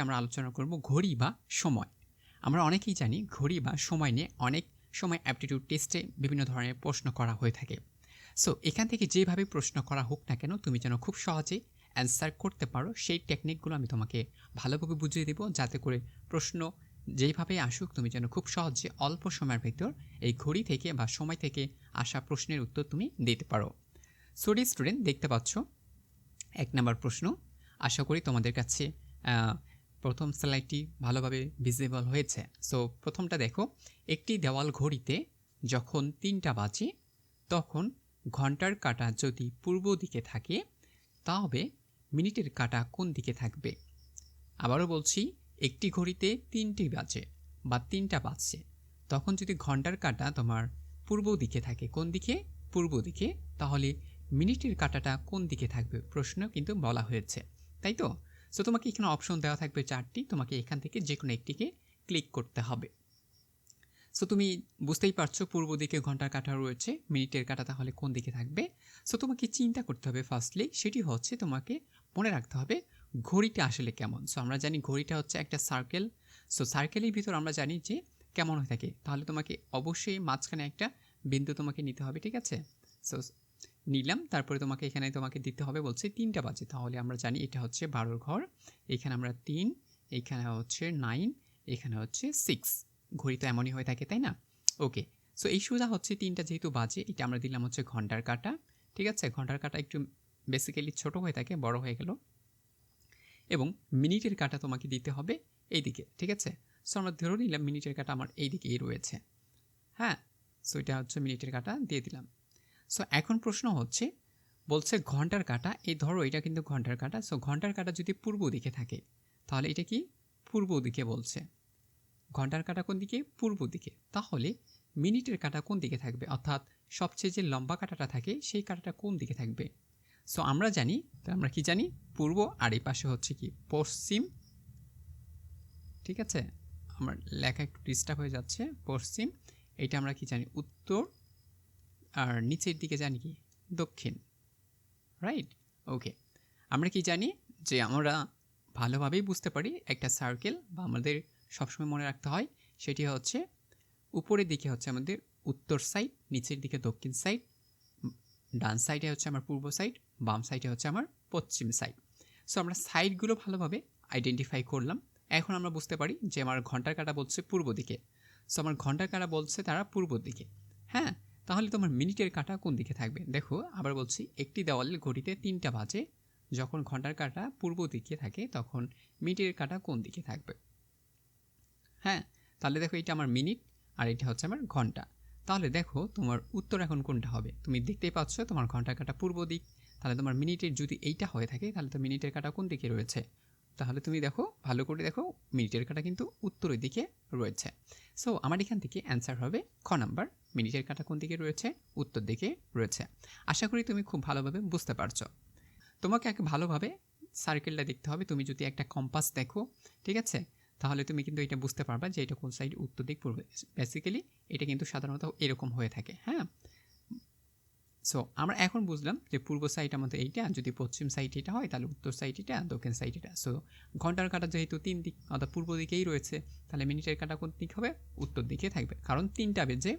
আমরা আলোচনা করব ঘড়ি বা সময়। আমরা অনেকেই জানি ঘড়ি বা সময় নিয়ে অনেক সময় অ্যাপটিটিউড টেস্টে বিভিন্ন ধরনের প্রশ্ন করা হয়ে থাকে। সো এখান থেকে যেভাবে প্রশ্ন করা হোক না কেন তুমি যেন খুব সহজে অ্যান্সার করতে পারো সেই টেকনিকগুলো আমি তোমাকে ভালোভাবে বুঝিয়ে দেব, যাতে করে প্রশ্ন যেইভাবে আসুক তুমি যেন খুব সহজে অল্প সময়ের ভেতর এই ঘড়ি থেকে বা সময় থেকে আসা প্রশ্নের উত্তর তুমি দিতে পারো। সো স্টুডেন্ট, দেখতে পাচ্ছ ১ নাম্বার প্রশ্ন। আশা করি তোমাদের কাছে প্রথম স্লাইডটি ভালোভাবে ভিজিবল হয়েছে। সো প্রথমটা দেখো, একটি দেওয়াল ঘড়িতে যখন ৩টা বাজে তখন ঘন্টার কাঁটা যদি পূর্ব দিকে থাকে তবে মিনিটের কাঁটা কোন দিকে থাকবে? আবারও বলছি, একটি ঘড়িতে ৩টি বাজে বা ৩টা বাজছে, তখন যদি ঘন্টার কাঁটা তোমার পূর্ব দিকে থাকে, কোন দিকে? পূর্ব দিকে, তাহলে মিনিটের কাঁটাটা কোন দিকে থাকবে প্রশ্ন কিন্তু বলা হয়েছে, তাই তো? সো তোমাকে এখানে অপশন দেওয়া থাকবে 4টি, তোমাকে এখান থেকে যে কোনো একটিকে ক্লিক করতে হবে। সো তুমি বুঝতেই পারছো পূর্ব দিকে ঘন্টার কাঁটা রয়েছে, মিনিটের কাঁটা তাহলে কোন দিকে থাকবে? সো তোমাকে চিন্তা করতে হবে ফার্স্টলি, সেটি হচ্ছে তোমাকে মনে রাখতে হবে ঘড়িটা আসলে কেমন। সো আমরা জানি ঘড়িটা হচ্ছে একটা সার্কেল। সো সার্কেলের ভিতর আমরা জানি যে কেমন হয়ে থাকে, তাহলে তোমাকে অবশ্যই মাঝখানে একটা বিন্দু তোমাকে নিতে হবে, ঠিক আছে? সো নিলাম, তারপরে তোমাকে এখানে তোমাকে দিতে হবে, বলছে 3টা বাজে, তাহলে আমরা জানি এটা হচ্ছে 12 ঘর, এখানে আমরা 3, এখানে হচ্ছে 9, এখানে হচ্ছে 6। ঘড়ি তো এমনই হয়ে থাকে, তাই না? ওকে, সো এই সোজা হচ্ছে 3টা যেহেতু বাজে, এটা আমরা দিলাম হচ্ছে ঘন্টার কাঁটা, ঠিক আছে? ঘন্টার কাঁটা একটু বেসিক্যালি ছোট হয়ে থাকে, বড় হয়ে গেল। এবং মিনিটের কাঁটা তোমাকে দিতে হবে এইদিকে, ঠিক আছে? সো আমরা ধরে নিলাম মিনিটের কাঁটা আমার এইদিকেই রয়েছে। হ্যাঁ, সো এটা হচ্ছে মিনিটের কাঁটা দিয়ে দিলাম। সো এখন প্রশ্ন হচ্ছে, বলছে ঘন্টার কাঁটা, এই ধরো এটা কিন্তু ঘন্টার কাঁটা। সো ঘন্টার কাঁটা যদি পূর্ব দিকে থাকে তাহলে এটা কি? পূর্ব দিকে বলছে। ঘন্টার কাঁটা কোন দিকে? পূর্ব দিকে। তাহলে মিনিটের কাঁটা কোন দিকে থাকবে? অর্থাৎ সবচেয়ে যে লম্বা কাঁটাটা থাকে সেই কাঁটাটা কোন দিকে থাকবে? সো আমরা জানি, আমরা কি জানি? পূর্ব, আর এই পাশে হচ্ছে কি? পশ্চিম, ঠিক আছে? আমার লেখা একটু ডিস্টার্ব হয়ে যাচ্ছে। পশ্চিম, এটা আমরা কি জানি? উত্তর, আর নিচের দিকে জানি কি? দক্ষিণ, রাইট? ওকে, আমরা কি জানি যে আমরা ভালোভাবেই বুঝতে পারি একটা সার্কেল, বা আমাদের সবসময় মনে রাখতে হয় সেটি হচ্ছে উপরের দিকে হচ্ছে আমাদের উত্তর সাইড, নিচের দিকে দক্ষিণ সাইড, ডান সাইডে হচ্ছে আমার পূর্ব সাইড, বাম সাইডে হচ্ছে আমার পশ্চিম সাইড। সো আমরা সাইডগুলো ভালোভাবে আইডেন্টিফাই করলাম। এখন আমরা বুঝতে পারি যে আমার ঘন্টার কাঁটা বলছে পূর্ব দিকে। সো আমার ঘন্টার কাঁটা বলছে তারা পূর্ব দিকে। হ্যাঁ, তাহলে তোমার মিনিটের কাঁটা কোন দিকে থাকবে? দেখো আবার বলছি, একটি দেওয়ালের ঘড়িতে 3টা বাজে, যখন ঘন্টার কাঁটা পূর্ব দিকে থাকে তখন মিনিটের কাঁটা কোন দিকে থাকবে? হ্যাঁ, তাহলে দেখো এটা আমার মিনিট আর এটা হচ্ছে আমার ঘন্টা। তাহলে দেখো তোমার উত্তর এখন কোনটা হবে? তুমি দেখতেই পাচ্ছ তোমার ঘন্টার কাঁটা পূর্ব দিক, তাহলে তোমার মিনিটের যদি এইটা হয়ে থাকে তাহলে তো মিনিটের কাঁটা কোন দিকে রয়েছে? তাহলে তুমি দেখো, ভালো করে দেখো, মিনিটের কাঁটা কিন্তু উত্তরের দিকে রয়েছে। সো আমার এখান থেকে অ্যান্সার হবে খ নাম্বার, মিনিটের কাঁটা কোন দিকে রয়েছে? উত্তর দিকে রয়েছে। আশা করি তুমি খুব ভালোভাবে বুঝতে পারছো। তোমাকে আগে ভালোভাবে সার্কেলটা দেখতে হবে। তুমি যদি একটা কম্পাস দেখো, ঠিক আছে, তাহলে তুমি কিন্তু এটা বুঝতে পারবা যে এটা কোন সাইড, উত্তর দিক, পূর্ব। বেসিক্যালি এটা কিন্তু সাধারণত এরকম হয়ে থাকে। হ্যাঁ, সো আমরা এখন বুঝলাম যে পূর্ব সাইড আমাদের এইটা, যদি পশ্চিম সাইড এটা হয় তাহলে উত্তর সাইড এটা, দক্ষিণ সাইড এটা। সো ঘন্টার কাঁটা যেহেতু 3 দিক অর্থাৎ পূর্ব দিকেই রয়েছে, তাহলে মিনিটের কাঁটা কোন দিক হবে? উত্তর দিকে থাকবে, কারণ 3টা বেজে,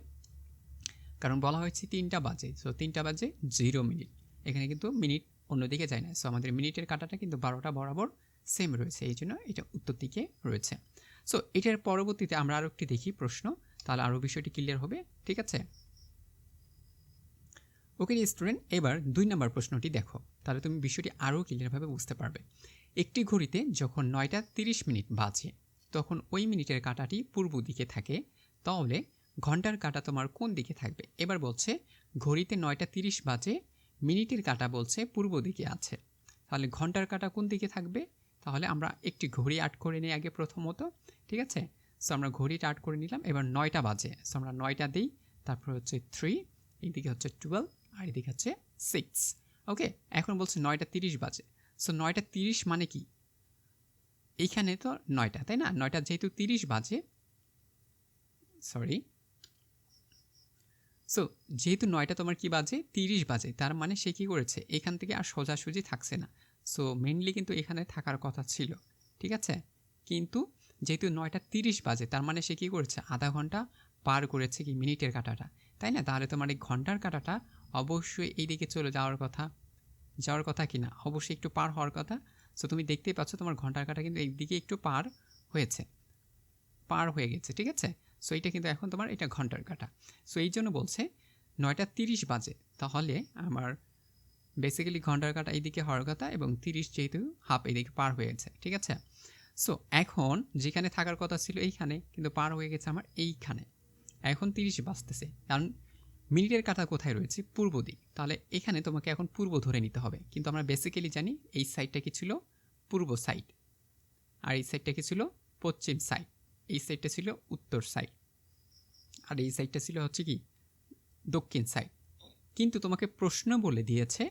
কারণ বলা হয়েছে 3টা বাজে। সো 3টা বাজে 0 মিনিট, এখানে কিন্তু মিনিট অন্যদিকে যায় না। সো আমাদের মিনিটের কাঁটাটা কিন্তু 12টা বরাবর সেম রয়েছে, এই জন্য এটা উত্তর দিকে রয়েছে। সো এটার পরবর্তীতে আমরা আরও একটি দেখি প্রশ্ন, তাহলে আরও বিষয়টি ক্লিয়ার হবে, ঠিক আছে? ওকে স্টুডেন্ট, এবার 2 নম্বর প্রশ্নটি দেখো, তাহলে তুমি বিষয়টি আরও ক্লিয়ারভাবে বুঝতে পারবে। একটি ঘড়িতে যখন 9টা 30 মিনিট বাজে তখন ওই মিনিটের কাঁটাটি পূর্ব দিকে থাকে, তাহলে ঘন্টার কাঁটা তোমার কোন দিকে থাকবে? এবার বলছে ঘড়িতে 9টা 30 বাজে, মিনিটের কাঁটা বলছে পূর্ব দিকে আছে, তাহলে ঘন্টার কাঁটা কোন দিকে থাকবে? তাহলে আমরা একটি ঘড়ি আট করে নিই আগে প্রথমত, ঠিক আছে? সো আমরা ঘড়িটা আট করে নিলাম। এবার 9টা বাজে, সো আমরা 9টা দিই, তারপর হচ্ছে 3, এইদিকে হচ্ছে 12, আর এদিকে হচ্ছে 6। ওকে, এখন বলছে 9টা 30 বাজে। সো 9টা 30 মানে কি? এইখানে তো 9টা, তাই না? 9টা যেহেতু 30 বাজে, সরি, সো যেহেতু 9টা তোমার কি বাজে? 30 বাজে, তার মানে সে কি করেছে? এখান থেকে আর সোজাসুজি থাকছে না। সো মেনলি কিন্তু এখানে থাকার কথা ছিল, ঠিক আছে? কিন্তু যেহেতু 9:30 বাজে তার মানে সে কী করেছে, আধা ঘন্টা পার করেছে কি মিনিটের কাঁটাটা, তাই না? তাহলে তোমার এই ঘন্টার কাঁটাটা অবশ্যই এইদিকে চলে যাওয়ার কথা কি না, অবশ্যই একটু পার হওয়ার কথা। সো তুমি দেখতেই পাচ্ছ তোমার ঘন্টার কাঁটা কিন্তু এইদিকে একটু পার হয়ে গেছে, ঠিক আছে? সো এটা কিন্তু এখন তোমার এটা ঘন্টার কাঁটা। সো এই জন্য বলছে 9:30 বাজে, তাহলে আমার বেসিক্যালি ঘন্টার কাঁটা এইদিকে হওয়ার কথা এবং 30 যেহেতু হাফ এইদিকে পার হয়েছে, ঠিক আছে? সো এখন যেখানে থাকার কথা ছিল এইখানে, কিন্তু পার হয়ে গেছে আমার এইখানে। এখন 30 বাজতেছে, কারণ মিনিটের কাঁটা কোথায় রয়েছে, পূর্ব দিক। তাহলে এখানে তোমাকে এখন পূর্ব ধরে নিতে হবে, কিন্তু আমরা বেসিক্যালি জানি এই সাইডটা কি ছিল, পূর্ব সাইড, আর এই সাইডটা কি ছিল, পশ্চিম সাইড। এই সাইডটা ছিল উত্তর সাইড, আর এই সাইডটা ছিল হচ্ছে কি দক্ষিণ সাইড। কিন্তু তোমাকে প্রশ্ন বলে দিয়েছে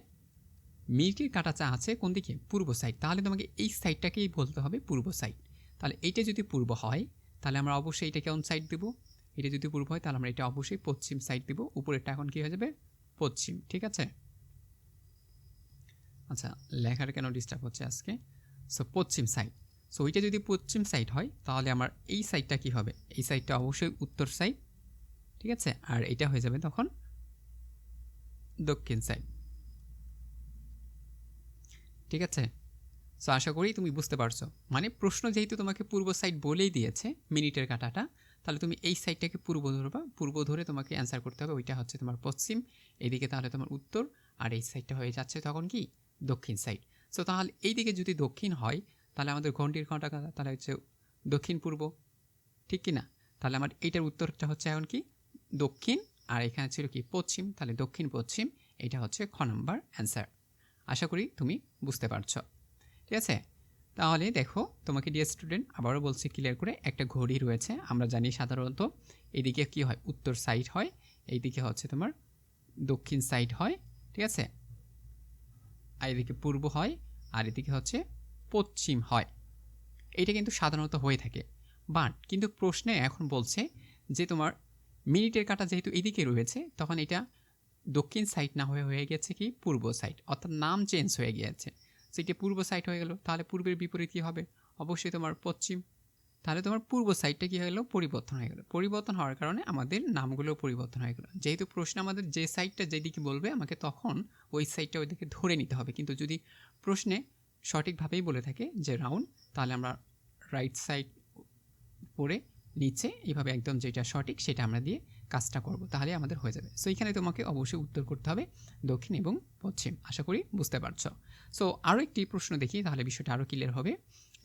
মিনিটের কাঁটা চা আছে কোন দিকে, পূর্ব সাইড। তাহলে তোমাকে এই সাইডটাকেই বলতে হবে পূর্ব সাইড। তাহলে এইটা যদি পূর্ব হয় তাহলে আমরা অবশ্যই এটা কেমন সাইড দেবো, এটা যদি পূর্ব হয় তাহলে আমরা এটা অবশ্যই পশ্চিম সাইড দেবো। উপরেরটা এখন কী হয়ে যাবে, পশ্চিম, ঠিক আছে? আচ্ছা, লেখার কেন ডিস্টার্ব হচ্ছে আজকে। সো পশ্চিম সাইড। সো ওইটা যদি পশ্চিম সাইড হয় তাহলে আমার এই সাইডটা কী হবে, এই সাইডটা অবশ্যই উত্তর সাইড, ঠিক আছে? আর এটা হয়ে যাবে তখন দক্ষিণ সাইড, ঠিক আছে? সো আশা করি তুমি বুঝতে পারছো। মানে প্রশ্ন যেহেতু তোমাকে পূর্ব সাইড বলেই দিয়েছে মিনিটের কাঁটাটা, তাহলে তুমি এই সাইডটাকে পূর্ব ধরবা, পূর্ব ধরে তোমাকে অ্যান্সার করতে হবে। ওইটা হচ্ছে তোমার পশ্চিম, এইদিকে তাহলে তোমার উত্তর, আর এই সাইডটা হয়ে যাচ্ছে তখন কি দক্ষিণ সাইড। সো তাহলে এইদিকে যদি দক্ষিণ হয় তাহলে আমাদের ঘন্টির কাঁটা তাহলে হচ্ছে দক্ষিণ পূর্ব, ঠিক কি না? তাহলে আমার এইটার উত্তরটা হচ্ছে এখন কি দক্ষিণ, আর এখানে ছিল কি পশ্চিম, তাহলে দক্ষিণ পশ্চিম। এটা হচ্ছে খ নম্বর অ্যান্সার। আশা করি তুমি বুঝতে পারছো, ঠিক আছে? তাহলে দেখো তোমাকে ডিয়ার স্টুডেন্ট আবারও বলছি ক্লিয়ার করে, একটা ঘড়ি রয়েছে। আমরা জানি সাধারণত এদিকে কি হয়, উত্তর সাইড হয়, এইদিকে হচ্ছে তোমার দক্ষিণ সাইড হয়, ঠিক আছে? আর এদিকে পূর্ব হয়, আর এদিকে হচ্ছে পশ্চিম হয়। এটা কিন্তু সাধারণত হয়ে থাকে। বাট কিন্তু প্রশ্নে এখন বলছে যে তোমার মিনিটের কাঁটা যেহেতু এদিকে রয়েছে, তখন এটা দক্ষিণ সাইড না হয়ে গেছে কি পূর্ব সাইড, অর্থাৎ নাম চেঞ্জ হয়ে গিয়েছে। সেটি পূর্ব সাইড হয়ে গেল, তাহলে পূর্বের বিপরীত কী হবে, অবশ্যই তোমার পশ্চিম। তাহলে তোমার পূর্ব সাইডটা কী হয়ে গেলো, পরিবর্তন হয়ে গেল। পরিবর্তন হওয়ার কারণে আমাদের নামগুলো পরিবর্তন হয়ে গেল। যেহেতু প্রশ্ন আমাদের যে সাইডটা যেদিকে বলবে আমাকে তখন ওই সাইডটা ওইদিকে ধরে নিতে হবে। কিন্তু যদি প্রশ্নে সঠিকভাবেই বলে থাকে যে রাউন্ড, তাহলে আমরা রাইট সাইড পরে নিচে এইভাবে একদম যেটা সঠিক সেটা আমরা দিয়ে কাজটা করব, তাহলে আমাদের হয়ে যাবে। সো এখানে তোমাকে অবশ্যই উত্তর করতে হবে দক্ষিণ এবং পশ্চিম। আশা করি বুঝতে পারছো। সো আরও একটি প্রশ্ন দেখি, তাহলে বিষয়টা আরও ক্লিয়ার হবে।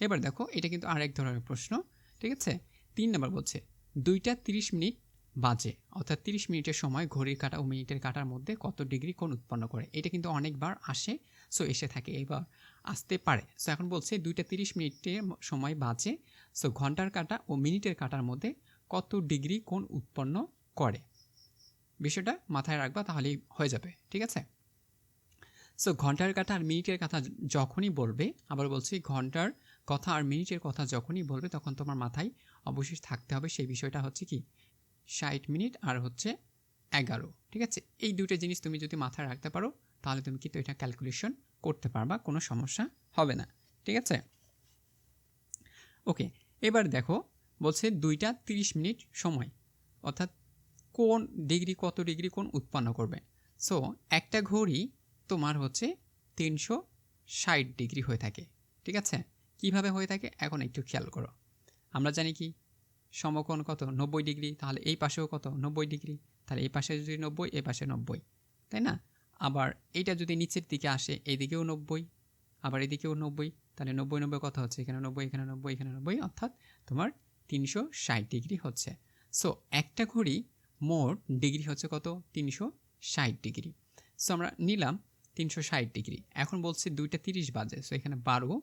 এবার দেখো এটা কিন্তু আরেক ধরনের প্রশ্ন, ঠিক আছে? 3 নম্বর বলছে 2:30 বাজে, অর্থাৎ 30 মিনিটের সময় ঘড়ির কাঁটা ও মিনিটের কাঁটার মধ্যে কত ডিগ্রি কোণ উৎপন্ন করে। এটা কিন্তু অনেকবার আসে, সো এসে থাকে, এবার আসতে পারে। সো এখন বলছে 2:30 সময় বাজে, সো ঘন্টার কাঁটা ও মিনিটের কাঁটার মধ্যে কত ডিগ্রি কোণ উৎপন্ন করে। বিষয়টা মাথায় রাখবা, তাহলেই হয়ে যাবে, ঠিক আছে? সো ঘন্টার কাঁটা আর মিনিটের কথা যখনই বলবে, আবার বলছি ঘন্টার কথা আর মিনিটের কথা যখনই বলবে তখন তোমার মাথায় অবশ্যই থাকতে হবে সেই বিষয়টা হচ্ছে কি 60 মিনিট আর হচ্ছে 11, ঠিক আছে? এই দুটো জিনিস তুমি যদি মাথায় রাখতে পারো তাহলে তুমি কিন্তু এটা ক্যালকুলেশন করতে পারবা, কোনো সমস্যা হবে না, ঠিক আছে? ওকে, এবার দেখো বলছে 2:30 সময়, অর্থাৎ কোন ডিগ্রি কত ডিগ্রি কোণ উৎপন্ন করবে। সো একটা ঘড়ি তোমার হচ্ছে 360 ডিগ্রি হয়ে থাকে, ঠিক আছে? কিভাবে হয়ে থাকে এখন একটু খেয়াল করো। আমরা জানি কি সমকোণ কত 90 ডিগ্রি, তাহলে এই পাশেও কত 90 ডিগ্রি, তাহলে এই পাশে যদি 90 এই পাশে 90, তাই না? আবার এইটা যদি নিচের দিকে আসে এইদিকেও 90, আবার এদিকেও 90, তাহলে 90 90 কত হচ্ছে, এখানে 90 এখানে 90 এখানে 90, অর্থাৎ তোমার 360 ডিগ্রি হচ্ছে। সো একটা ঘড়ি মোট ডিগ্রি হচ্ছে কত, 360 ডিগ্রি। সো আমরা নিলাম 360 ডিগ্রি। এখন বলছে 2:30 বাজে, সো এখানে 12,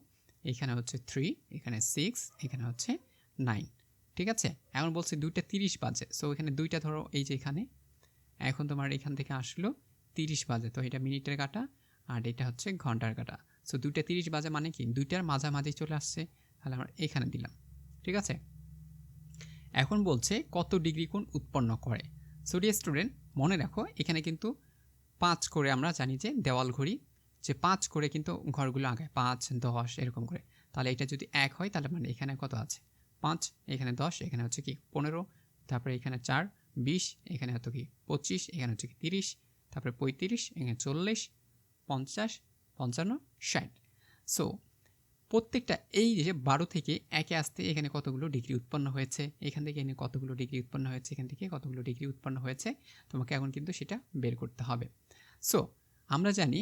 এখানে হচ্ছে 3, এখানে 6, এখানে হচ্ছে 9, ঠিক আছে? এখন বলছে 2:30 বাজে, সো এখানে দুইটা ধরো এই যে এখানে, এখন তোমার এখান থেকে আসলো 30 বাজে, তো এটা মিনিটের কাঁটা আর এটা হচ্ছে ঘন্টার কাঁটা। সো 2:30 বাজে মানে কি দুইটার মাঝামাঝি চলে আসছে, তাহলে আমরা এখানে দিলাম, ঠিক আছে? এখন বলছে কত ডিগ্রি কোণ উৎপন্ন করে। সো ডিয়ার স্টুডেন্ট মনে রাখো এখানে কিন্তু 5 করে, আমরা জানি যে দেওয়াল ঘড়ি যে 5 করে কিন্তু ঘরগুলো আগায়, 5 10 এরকম করে। তাহলে এটা যদি 1 হয় তাহলে মানে এখানে কত আছে 5, এখানে 10, এখানে হচ্ছে কি 15, তারপরে এখানে 4, 20, এখানে হতো কি 25, এখানে হচ্ছে কি 30, তারপরে 35, এখানে 40, 50, 55, 60। সো প্রত্যেকটা এই যে 12 থেকে 1-এ আসতে এখানে কতগুলো ডিগ্রি উৎপন্ন হয়েছে, এখান থেকে এখানে কতগুলো ডিগ্রি উৎপন্ন হয়েছে, এখান থেকে কতগুলো ডিগ্রি উৎপন্ন হয়েছে, তোমাকে এখন কিন্তু সেটা বের করতে হবে। সো আমরা জানি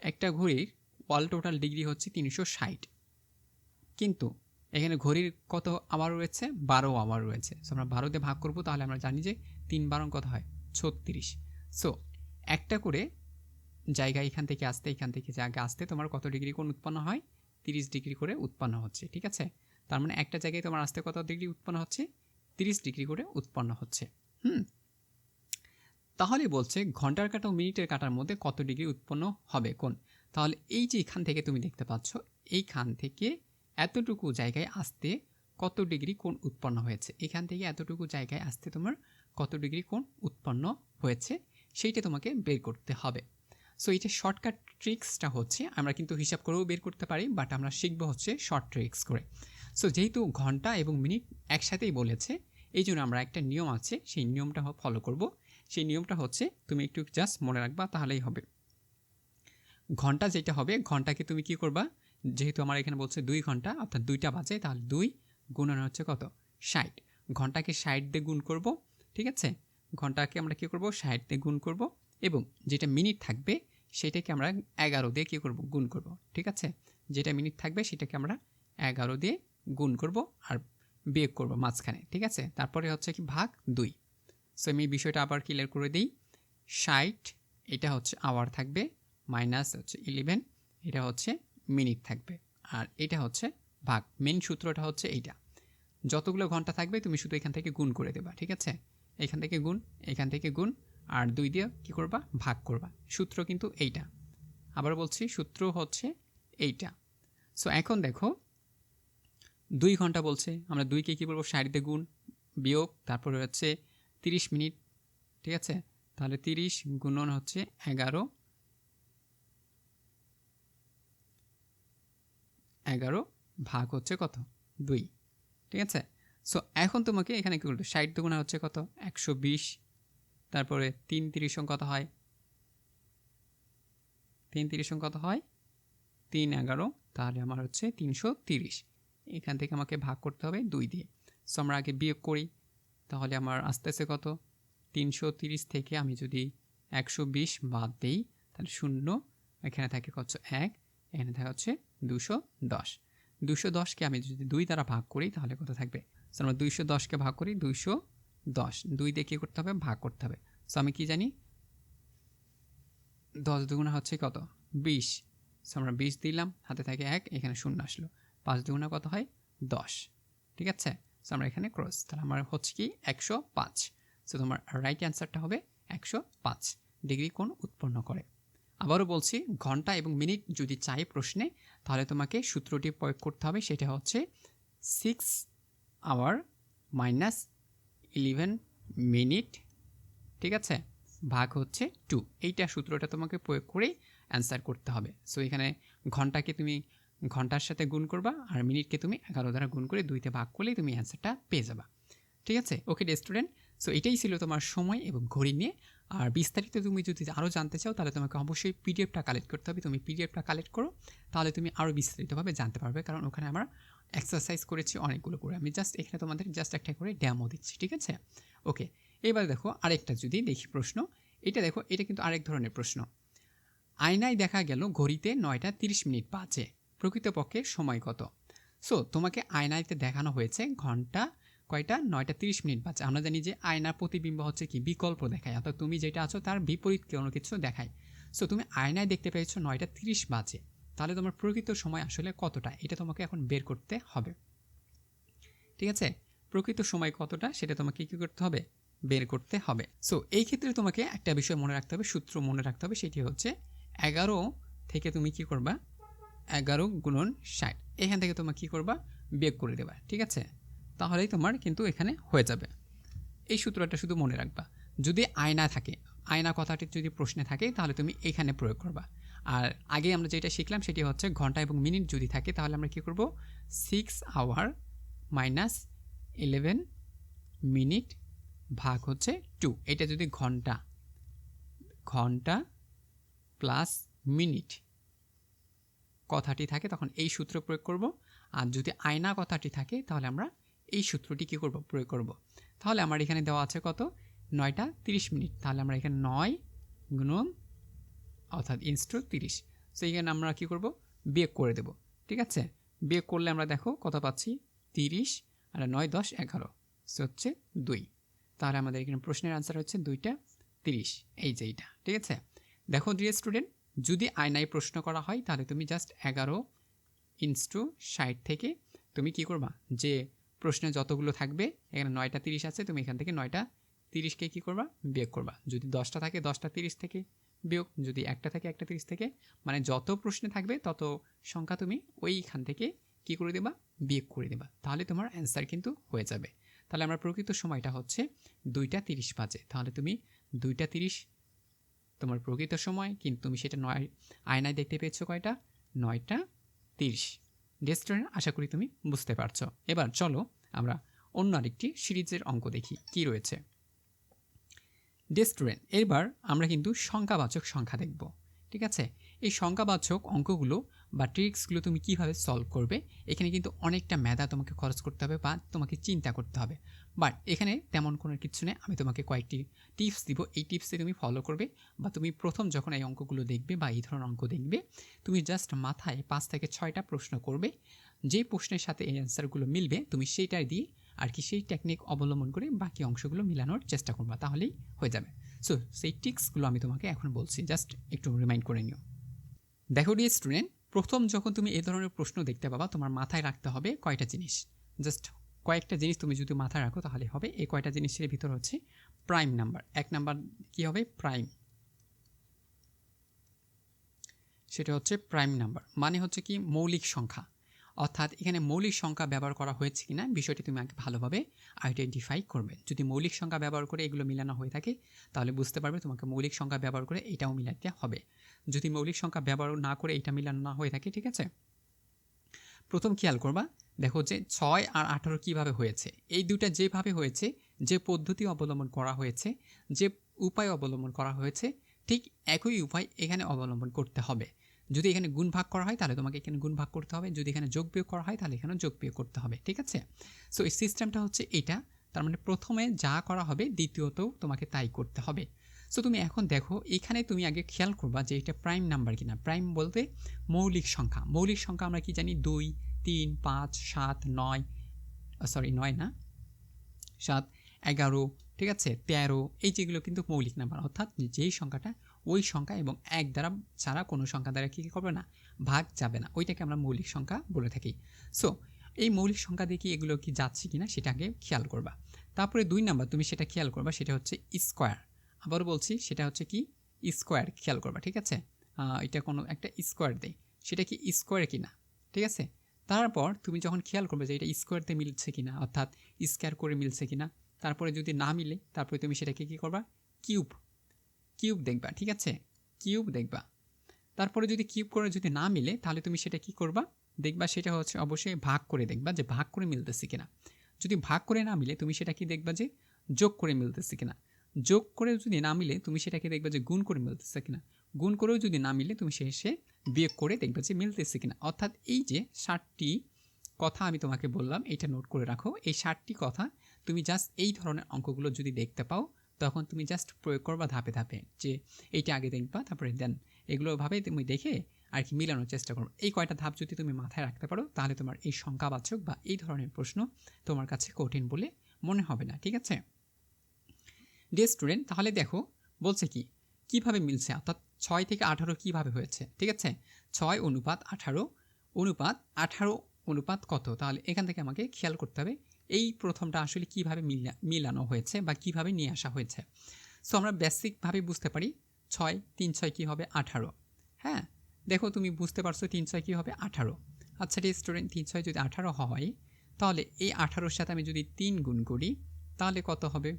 একটা ঘড়ির অল টোটাল ডিগ্রি হচ্ছে 360, কিন্তু এখানে ঘড়ির কত আওয়ার রয়েছে 12 আওয়ার রয়েছে। সো আমরা 12 দিয়ে ভাগ করব, তাহলে আমরা জানি যে 3 12 কত হয় 36। সো একটা করে জায়গা এখান থেকে জায়গা আসতে তোমার কত ডিগ্রি কোণ উৎপন্ন হয় 30 ডিগ্রি করে উৎপন্ন হচ্ছে, ঠিক আছে। তার মানে একটা জায়গায় তোমার আসতে কত ডিগ্রি উৎপন্ন হচ্ছে 30 ডিগ্রি করে উৎপন্ন হচ্ছে। তাহলে বলছে ঘন্টার কাঁটা ও মিনিটের কাঁটার মধ্যে কত ডিগ্রি উৎপন্ন হবে কোণ। তাহলে এই যে এখান থেকে তুমি দেখতে পাচ্ছ এইখান থেকে এতটুকু জায়গায় আসতে কত ডিগ্রি কোণ উৎপন্ন হয়েছে, এখান থেকে এতটুকু জায়গায় আসতে তোমার কত ডিগ্রি কোণ উৎপন্ন হয়েছে সেইটা তোমাকে বের করতে হবে। সো এইটা শর্টকাট ট্রিক্সটা হচ্ছে আমরা কিন্তু হিসাব করেও বের করতে পারি, বাট আমরা শিখবো হচ্ছে শর্ট ট্রিক্স করে। সো যেহেতু ঘন্টা এবং মিনিট একসাথেই বলেছে, এই জন্য আমরা একটা নিয়ম আছে সেই নিয়মটা ফলো করব। সেই নিয়মটা হচ্ছে তুমি একটু জাস্ট মনে রাখবা, তাহলেই হবে। ঘন্টা যেটা হবে, ঘন্টাকে তুমি কি করবা, যেহেতু আমার এখানে বলছে 2 ঘন্টা অর্থাৎ 2টা বাজে, তাহলে 2 গুণন হচ্ছে কত 60। ঘন্টাকে 60 দিয়ে গুণ করব, ঠিক আছে। ঘন্টাকে আমরা কি করব 60 দিয়ে গুণ করব, এবং যেটা মিনিট থাকবে সেটাকে আমরা 11 দিয়ে কী করব গুণ করব, ঠিক আছে। যেটা মিনিট থাকবে সেটাকে আমরা 11 দিয়ে গুণ করব আর বিয়োগ করব মাঝখানে, ঠিক আছে। তারপরে হচ্ছে কি ভাগ 2। সো আমি বিষয়টা আবার ক্লিয়ার করে দিই। 60 এটা হচ্ছে আওয়ার থাকবে, মাইনাস হচ্ছে 11 এটা হচ্ছে মিনিট থাকবে, আর এটা হচ্ছে ভাগ। মেন সূত্রটা হচ্ছে এইটা, যতগুলো ঘন্টা থাকবে তুমি শুধু এখান থেকে গুণ করে দেবা, ঠিক আছে। এখান থেকে গুণ, এখান থেকে গুণ, আর 2 দিয়ে কী করবা ভাগ করবা। সূত্র কিন্তু এইটা, আবার বলছি সূত্র হচ্ছে এইটা। সো এখন দেখো 2 ঘন্টা বলছে, আমরা 2কে কী বলবো 60 দিয়ে গুণ বিয়োগ, তারপরে হচ্ছে 30 মিনিট, ঠিক আছে। তাহলে 30 গুণন হচ্ছে 11 ভাগ হচ্ছে কত 2, ঠিক আছে। সো এখন তোমাকে এখানে কী করতে 60 দুগুণা হচ্ছে কত 120, তারপরে 3 30 কত হয় 3 30 কত হয় 3 11, তাহলে আমার হচ্ছে 330। এখান থেকে আমাকে ভাগ করতে হবে 2 দিয়ে। সো আমরা আগে বিয়োগ করি, তাহলে আমার আসতেছে কত 330 থেকে আমি যদি 120 বাদ দিই তাহলে 0, এখানে থাকে কত 1, এখানে থাকে হচ্ছে 210। 210কে আমি যদি 2 দ্বারা ভাগ করি তাহলে কত থাকবে। সো আমরা 210কে ভাগ করি 210, 2 দিয়ে কী করতে হবে ভাগ করতে হবে। সো আমি কি জানি 10 দুগুণা হচ্ছে কত 20। সো আমরা 20 দিলাম, হাতে থাকে 1, এখানে 0 আসলো। 5 দুগুণা কত হয় 10, ঠিক আছে। সো আমরা এখানে ক্রস, তাহলে আমার হচ্ছে কি 105। সো তোমার রাইট অ্যান্সারটা হবে 105 ডিগ্রি কোণ উৎপন্ন করে। আবারও বলছি, ঘন্টা এবং মিনিট যদি চাই প্রশ্নে, তাহলে তোমাকে সূত্রটি প্রয়োগ করতে হবে, সেটা হচ্ছে 6 আওয়ার মাইনাস 11 মিনিট, ঠিক আছে, ভাগ হচ্ছে 2। এইটা সূত্রটা তোমাকে প্রয়োগ করেই অ্যান্সার করতে হবে। সো এখানে ঘন্টাকে তুমি ঘন্টার সাথে গুণ করবা, আর মিনিটকে তুমি 11 দ্বারা গুণ করে 2তে ভাগ করলেই তুমি অ্যান্সারটা পেয়ে যাবা, ঠিক আছে। ওকে ডে স্টুডেন্ট, সো এটাই ছিল তোমার সময় এবং ঘড়ি নিয়ে। আর বিস্তারিত তুমি যদি আরও জানতে চাও তাহলে তোমাকে অবশ্যই পিডিএফটা কালেক্ট করতে হবে। তুমি পিডিএফটা কালেক্ট করো, তাহলে তুমি আরও বিস্তারিতভাবে জানতে পারবে, কারণ ওখানে আমরা এক্সারসাইজ করেছি অনেকগুলো করে। আমি জাস্ট এখানে তোমাদের জাস্ট একটা করে ডেমো দিচ্ছি, ঠিক আছে। ওকে, এবার দেখো আরেকটা যদি দেখি প্রশ্ন, এটা দেখো, এটা কিন্তু আরেক ধরনের প্রশ্ন। আয়নায় দেখা গেল ঘড়িতে 9টা 30 মিনিট বাজে, প্রকৃতপক্ষে সময় কত। সো তোমাকে আয়নাতে দেখানো হয়েছে ঘন্টা কয়টা 9টা 30 মিনিট বাজে। আমরা জানি যে আয়নার প্রতিবিম্ব হচ্ছে কি বিকল্প দেখায়, অর্থাৎ তুমি যেটা আছো তার বিপরীত কোনো কিছু দেখায়। সো তুমি আয়নায় দেখতে পেয়েছো 9টা 30 বাজে, তাহলে তোমার প্রকৃত সময় আসলে কতটা, এটা তোমাকে এখন বের করতে হবে, ঠিক আছে। প্রকৃত সময় কতটা সেটা তোমাকে কী করতে হবে বের করতে হবে। সো এই ক্ষেত্রে তোমাকে একটা বিষয় মনে রাখতে হবে, সূত্র মনে রাখতে হবে, সেটি হচ্ছে 11 থেকে তুমি কি করবা 11 গুণন 60, এখান থেকে তোমার কী করবা বিয়োগ করে দেবা, ঠিক আছে। তাহলেই তোমার কিন্তু এখানে হয়ে যাবে। এই সূত্রটা শুধু মনে রাখবা। যদি আয়না থাকে, আয়না কথাটি যদি প্রশ্নে থাকে তাহলে তুমি এখানে প্রয়োগ করবা, আর আগে আমরা যেটা শিখলাম সেটি হচ্ছে ঘন্টা এবং মিনিট যদি থাকে তাহলে আমরা কী করব 6 আওয়ার মাইনাস 11 মিনিট ভাগ হচ্ছে 2। এটা যদি ঘন্টা প্লাস মিনিট কথাটি থাকে তখন এই সূত্র প্রয়োগ করব। আর যদি আয়না কথাটি থাকে তাহলে আমরা এই সূত্রটি কী করব, প্রয়োগ করব। তাহলে আমার এখানে দেওয়া আছে কত, 9টা 30 মিনিট। তাহলে আমরা এখানে 9 গুণন অর্থাৎ ইনস্টু 30। সো এখানে আমরা কী করব, বিয়োগ করে দেব। ঠিক আছে, বিয়োগ করলে আমরা দেখো কত পাচ্ছি, 30 আর 9 10 11, সো হচ্ছে 2। তাহলে আমাদের এখানে প্রশ্নের আনসার হচ্ছে 2টা 30, এই যে এইটা। ঠিক আছে, দেখো ডিয়ার স্টুডেন্ট, যদি আয়নায় প্রশ্ন করা হয় তাহলে তুমি জাস্ট 11 ইনস্টু 60 থেকে তুমি কি করবা, যে প্রশ্নে যতগুলো থাকবে এখানে 9টা 30 আছে, তুমি এখান থেকে 9টা 30কে কী করবা, বিয়োগ করবা। যদি 10টা থাকে 10টা 30 থেকে বিয়োগ, যদি একটা থাকে একটা 30 থেকে, মানে যত প্রশ্নে থাকবে তত সংখ্যা তুমি ওইখান থেকে কী করে দেবা, বিয়োগ করে দেবা। তাহলে তোমার অ্যান্সার কিন্তু হয়ে যাবে। তাহলে আমার প্রকৃত সময়টা হচ্ছে 2টা 30 বাজে। তাহলে তুমি 2টা 30 তোমার প্রকৃত সময়, কিন্তু তুমি সেটা আয়নায় দেখতে পেয়েছো কয়টা, 9টা 30। ডিয়ার স্টুডেন্ট, আশা করি তুমি বুঝতে পারছো। এবার চলো আমরা অন্য আরেকটি সিরিজের অঙ্ক দেখি কি রয়েছে। ডিয়ার স্টুডেন্ট, এবার আমরা কিন্তু সংখ্যাবাচক সংখ্যা দেখব। ঠিক আছে, এই সংখ্যাবাচক অঙ্কগুলো বা ট্রিক্সগুলো তুমি কিভাবে সলভ করবে, এখানে কিন্তু অনেকটা মেধা তোমাকে খরচ করতে হবে বা তোমাকে চিন্তা করতে হবে। বাট এখানে তেমন কোনো কিছু নেই, আমি তোমাকে কয়েকটি টিপস দিব, এই টিপসে তুমি ফলো করবে। বা তুমি প্রথম যখন এই অঙ্কগুলো দেখবে বা এই ধরনের অঙ্ক দেখবে, তুমি জাস্ট মাথায় 5 থেকে 6টা প্রশ্ন করবে, যেই প্রশ্নের সাথে এই অ্যান্সারগুলো মিলবে তুমি সেইটাই দিয়ে আর কি সেই টেকনিক অবলম্বন করে বাকি অংশগুলো মিলানোর চেষ্টা করবা, তাহলেই হয়ে যাবে। সো সেই ট্রিক্সগুলো আমি তোমাকে এখন বলছি, জাস্ট একটু রিমাইন্ড করে নিও। দেখো ডিয়ার স্টুডেন্ট, প্রথম যখন তুমি এই ধরনের প্রশ্ন দেখতে পাবা, তোমার মাথায় রাখতে হবে কয়টা জিনিস। জাস্ট কয়েকটা জিনিস তুমি যদি মাথায় রাখো তাহলে হবে। এই কয়টা জিনিসের ভিতর হচ্ছে প্রাইম নাম্বার। 1 নাম্বার কী হবে, প্রাইম, সেটা হচ্ছে প্রাইম নাম্বার, মানে হচ্ছে কি মৌলিক সংখ্যা। অর্থাৎ এখানে মৌলিক সংখ্যা ব্যবহার করা হয়েছে কিনা বিষয়টি তুমি আগে ভালোভাবে আইডেন্টিফাই করবে। যদি মৌলিক সংখ্যা ব্যবহার করে এগুলো মিলানো হয়ে থাকে তাহলে বুঝতে পারবে তোমাকে মৌলিক সংখ্যা ব্যবহার করে এটাও মিলাতে হবে। যদি মৌলিক সংখ্যা ব্যবহার না করে এটা মিলানো না হয়ে থাকে, ঠিক আছে, প্রথম খেয়াল করবা, দেখো যে 6 আর 18 কীভাবে হয়েছে। এই দুটা যেভাবে হয়েছে, যে পদ্ধতি অবলম্বন করা হয়েছে, যে উপায় অবলম্বন করা হয়েছে, ঠিক একই উপায় এখানে অবলম্বন করতে হবে। যদি এখানে গুণ ভাগ করা হয় তাহলে তোমাকে এখানে গুণ ভাগ করতে হবে, যদি এখানে যোগ বিয়োগ করা হয় তাহলে এখানে যোগ বিয়োগ করতে হবে। ঠিক আছে, সো এই সিস্টেমটা হচ্ছে এটা। তার মানে প্রথমে যা করা হবে দ্বিতীয়তেও তোমাকে তাই করতে হবে। সো তুমি এখন দেখো, এখানে তুমি আগে খেয়াল করবা যে এটা প্রাইম নাম্বার কিনা। প্রাইম বলতে মৌলিক সংখ্যা। মৌলিক সংখ্যা আমরা কি জানি, 2 3 5 7 9, সরি 9 না, 7 11, ঠিক আছে, 13, এই যেগুলো কিন্তু মৌলিক নাম্বার। অর্থাৎ যেই সংখ্যাটা ওই সংখ্যা এবং 1 দ্বারা ছাড়া কোনো সংখ্যা দ্বারা কী করবে না, ভাগ যাবে না, ওইটাকে আমরা মৌলিক সংখ্যা বলে থাকি। সো এই মৌলিক সংখ্যা দেখি এগুলো কি যাচ্ছে কিনা সেটা আগে খেয়াল করবা। তারপরে 2 নাম্বার তুমি সেটা খেয়াল করবা, সেটা হচ্ছে স্কোয়ার। আবারও বলছি, সেটা হচ্ছে কি স্কোয়ার খেয়াল করবা। ঠিক আছে, এটা কোনো একটা স্কোয়ার দেয়, সেটা কি স্কোয়ার কিনা। ঠিক আছে, তারপর তুমি যখন খেয়াল করবে যে এটা স্কোয়ারতে মিলছে কিনা, অর্থাৎ স্কোয়ার করে মিলছে কিনা, তারপরে যদি না মিলে তারপরে তুমি সেটাকে কী করবা, কিউব দেখবা। ঠিক আছে, কিউব দেখবা। তারপরে যদি কিউব করে যদি না মিলে তাহলে তুমি সেটা কি করবা, দেখবা সেটা হচ্ছে অবশ্যই ভাগ করে দেখবা যে ভাগ করে মিলতেছে কিনা। যদি ভাগ করে না মিলে তুমি সেটা কি দেখবা যে যোগ করে মিলতেছে কিনা। যোগ করে যদি না মিলে তুমি সেটাকে দেখবা যে গুণ করে মিলতেছে কিনা। গুণ করেও যদি না মিলে তুমি শেষে বিয়োগ করে দেখবা যে মিলতেছে কিনা। অর্থাৎ এই যে 60টি কথা আমি তোমাকে বললাম, এটা নোট করে রাখো। এই 60টি কথা তুমি জাস্ট এই ধরনের অঙ্কগুলো যদি দেখতে পাও তখন তুমি জাস্ট প্রয়োগ করবা ধাপে ধাপে, যে এইটা আগে দেখবা তারপরে দেন এগুলোভাবে তুমি দেখে আর কি মিলানোর চেষ্টা করো। এই কয়টা ধাপ যদি তুমি মাথায় রাখতে পারো তাহলে তোমার এই সংখ্যাবাচক বা এই ধরনের প্রশ্ন তোমার কাছে কঠিন বলে মনে হবে না। ঠিক আছে ডিয়ার স্টুডেন্ট, তাহলে দেখো বলছে কি কিভাবে মিলছে, অর্থাৎ 6 থেকে 18 কিভাবে হয়েছে। ঠিক আছে, 6 অনুপাত 18 অনুপাত 18 অনুপাত কত, তাহলে এখান থেকে আমাকে খেয়াল করতে হবে এই প্রথমটা আসলে কিভাবে মিলানো হয়েছে বা কিভাবে নিয়ে আসা হয়েছে। সো আমরা বেসিকভাবে বুঝতে পারি 6 3 6 কী হবে 18। হ্যাঁ, দেখো তুমি বুঝতে পারছো 3 6 কী হবে 18। আচ্ছা ডিয়ার স্টুডেন্ট, 3 6 যদি 18 হয় তাহলে এই 18-র সাথে আমি যদি 3 গুণ করি তাহলে কত হবে,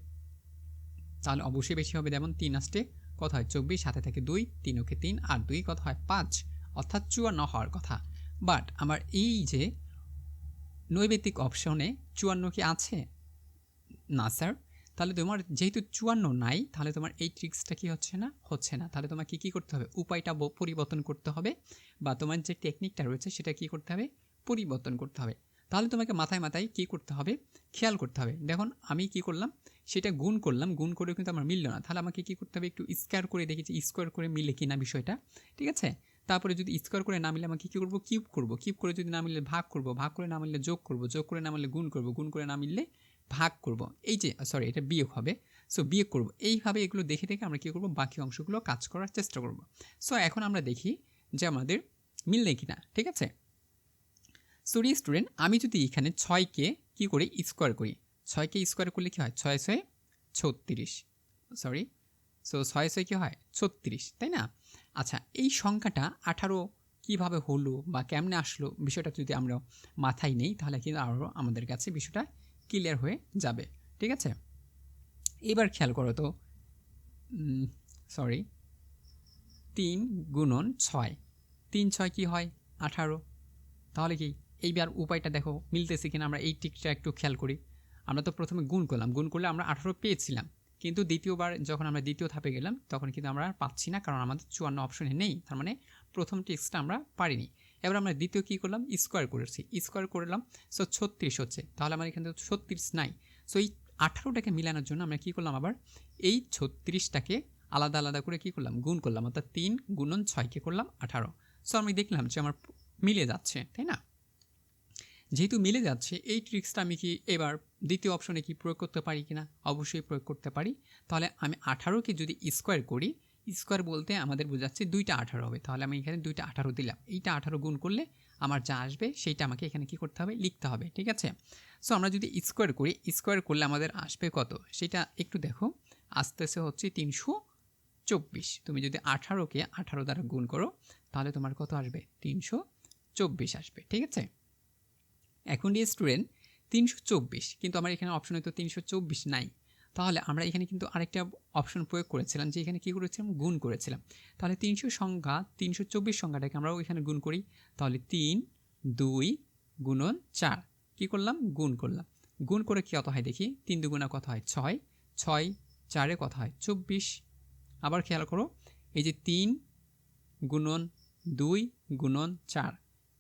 তাহলে অবশ্যই বেশি হবে। যেমন 3 আসতে কত হয় 24, সাথে থাকে 2, 3 ওকে 3 আর 2 কত হয় 5, অর্থাৎ 54 হওয়ার কথা। বাট আমার এই যে নৈবেতিক অপশনে 54 কি আছে? না স্যার। তাহলে তোমার যেহেতু 54 নাই, তাহলে তোমার এই ট্রিক্সটা কি হচ্ছে না? হচ্ছে না। তাহলে তোমাকে কি করতে হবে? উপায়টা পরিবর্তন করতে হবে, বা তোমার যে টেকনিকটা রয়েছে সেটা কি করতে হবে? পরিবর্তন করতে হবে। তাহলে তোমাকে মাথায় মাথায় কি করতে হবে? খেয়াল করতে হবে। দেখুন আমি কি করলাম? সেটা গুণ করলাম, গুণ করেও কিন্তু আমার মিলল না। তাহলে আমাকে কি করতে হবে? একটু স্কোয়ার করে দেখি যে স্কোয়ার করে মিলে কিনা বিষয়টা। ঠিক আছে? তারপরে যদি স্কোয়ার করে না মিলে আমাকে কী করবো? কিউব করবো। কিউব করে যদি না মিললে ভাগ করবো, ভাগ করে না মিললে যোগ করবো, যোগ করে না মিললে গুণ করবো, গুণ করে না মিললে ভাগ করব। এই যে সরি, এটা বিয়োগ হবে। সো বিয়োগ করব। এইভাবে এগুলো দেখে দেখে আমরা কী করব? বাকি অংশগুলো কাজ করার চেষ্টা করব। সো এখন আমরা দেখি যে আমাদের মিললে কিনা। ঠিক আছে? সো স্টুডেন্ট, আমি যদি এখানে 6কে কী করি? স্কোয়ার করি। 6কে স্কোয়ার করলে কী হয়? 6 6 36, সরি। সো 6 6 কী হয়? 36, তাই না? আচ্ছা, এই সংখ্যাটা 18 কীভাবে হলো বা কেমনে আসলো বিষয়টা যদি আমরা মাথায় নেই, তাহলে কিন্তু আরও আমাদের কাছে বিষয়টা ক্লিয়ার হয়ে যাবে। ঠিক আছে? এবার খেয়াল করো তো, সরি, 3 গুণন 6, 3 6 কী হয়? 18। তাহলে কি এইবার উপায়টা দেখো মিলতেছে কিনা, আমরা এই টিকটা একটু খেয়াল করি। আমরা তো প্রথমে গুণ করলাম, গুণ করলে আমরা 18 পেয়েছিলাম, কিন্তু দ্বিতীয়বার যখন আমরা দ্বিতীয় ধাপে গেলাম তখন কিন্তু আমরা আর পাচ্ছি না, কারণ আমাদের 54 অপশনে নেই। তার মানে প্রথম টেক্সটটা আমরা পারিনি। এবার আমরা দ্বিতীয় কী করলাম? স্কোয়ার করেছি, স্কোয়ার করলাম। সো 36 হচ্ছে, তাহলে আমার এখানে 36 নাই। সো এই 18টাকে মিলানোর জন্য আমরা কী করলাম? আবার এই 36টাকে আলাদা আলাদা করে কী করলাম? গুণ করলাম, অর্থাৎ 3 গুণন 6কে করলাম 18। সো আমি দেখলাম যে আমার মিলে যাচ্ছে, তাই না? যেহেতু মিলে যাচ্ছে, এই ট্রিক্সটা আমি কি এবার দ্বিতীয় অপশনে কি প্রয়োগ করতে পারি কিনা? অবশ্যই প্রয়োগ করতে পারি। তাহলে আমি 18কে যদি স্কোয়ার করি, স্কোয়ার বলতে আমাদের বোঝাচ্ছে 2টা 18 হবে। তাহলে আমি এখানে 2টা 18 দিলাম। এইটা 18 গুণ করলে আমার যা আসবে সেইটা আমাকে এখানে কি করতে হবে? লিখতে হবে। ঠিক আছে? সো আমরা যদি স্কোয়ার করি, স্কোয়ার করলে আমাদের আসবে কত? সেটা একটু দেখো। আসতেছে হচ্ছে 324। তুমি যদি 18কে 18 দ্বারা গুণ করো, তাহলে তোমার কত আসবে? 324 আসবে। ঠিক আছে? এখন স্টুডেন্ট 324, কিন্তু আমার এখানে অপশনে তো 324 নাই। তাহলে আমরা এখানে কিন্তু আরেকটা অপশন প্রয়োগ করেছিলাম, যে এখানে কী করেছিলাম? গুণ করেছিলাম। তাহলে 324 সংখ্যাটাকে আমরাও এখানে গুণ করি। তাহলে 3 2 গুণন 4 কী করলাম? গুণ করলাম। গুণ করে কী কত হয় দেখি? 3 দুগুণা কত হয়? 6, 6 4-এ কত হয়? 24। আবার খেয়াল করো, এই যে 3 গুণন 2 গুণন 4,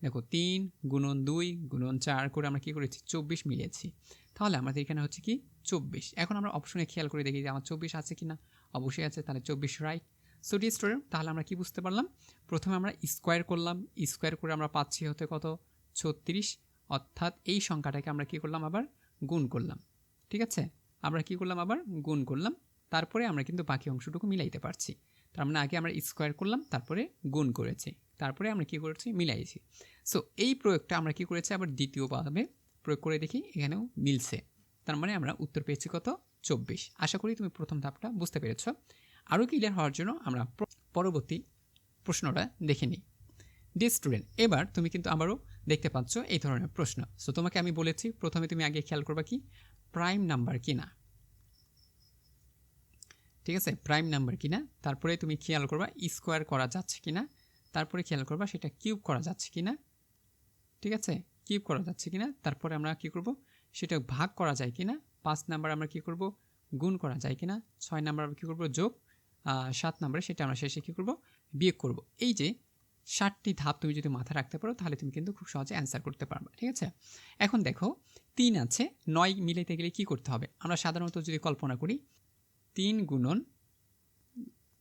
দেখো 3 গুণন 2 গুণন 4 করে আমরা কী করেছি? 24 মিলিয়েছি। তাহলে আমাদের এখানে হচ্ছে কি? 24। এখন আমরা অপশনে খেয়াল করে দেখি যে আমার 24 আছে কি না? অবশ্যই আছে, তাহলে 24 রাইট। সো ডিয়ার স্টুডেন্ট, তাহলে আমরা কি বুঝতে পারলাম? প্রথমে আমরা স্কোয়ার করলাম, স্কোয়ার করে আমরা পাচ্ছি হতে কত? 36, অর্থাৎ এই সংখ্যাটাকে আমরা কী করলাম? আবার গুণ করলাম। ঠিক আছে? আমরা কী করলাম? আবার গুণ করলাম। তারপরে আমরা কিন্তু বাকি অংশটুকু মিলাইতে পারছি। তার মানে আগে আমরা স্কোয়ার করলাম, তারপরে গুণ করেছি, তারপরে আমরা কী করেছি? মিলাইছি। সো এই প্রয়োগটা আমরা কী করেছি? আবার দ্বিতীয়ভাবে প্রয়োগ করে দেখি, এখানেও মিলছে। তার মানে আমরা উত্তর পেয়েছি কত? 24। আশা করি তুমি প্রথম ধাপটা বুঝতে পেরেছ। আরও ক্লিয়ার হওয়ার জন্য আমরা পরবর্তী প্রশ্নটা দেখে নিই। ডিয়ার স্টুডেন্ট, এবার তুমি কিন্তু আবারও দেখতে পাচ্ছ এই ধরনের প্রশ্ন। সো তোমাকে আমি বলেছি প্রথমে তুমি আগে খেয়াল করবা কি? প্রাইম নাম্বার কিনা। ঠিক আছে? প্রাইম নাম্বার কিনা, তারপরে তুমি খেয়াল করবা স্কোয়ার করা যাচ্ছে কিনা, তারপরে খেয়াল করবা সেটা কিউব করা যাচ্ছে কিনা। ঠিক আছে? কিউব করা যাচ্ছে কিনা, তারপরে আমরা কি করব? সেটা ভাগ করা যায় কিনা। 5 নাম্বার আমরা কি করব? গুণ করা যায় কিনা। 6 নাম্বার আমরা কী করবো? যোগ। 7 নাম্বারে সেটা আমরা শেষে কী করব? বিয়োগ করব। এই যে 7টি ধাপ তুমি যদি মাথায় রাখতে পারো, তাহলে তুমি কিন্তু খুব সহজে অ্যান্সার করতে পারবে। ঠিক আছে? এখন দেখো 3 আছে, 9 মিলাইতে গেলে কি করতে হবে? আমরা সাধারণত যদি কল্পনা করি 3 গুণন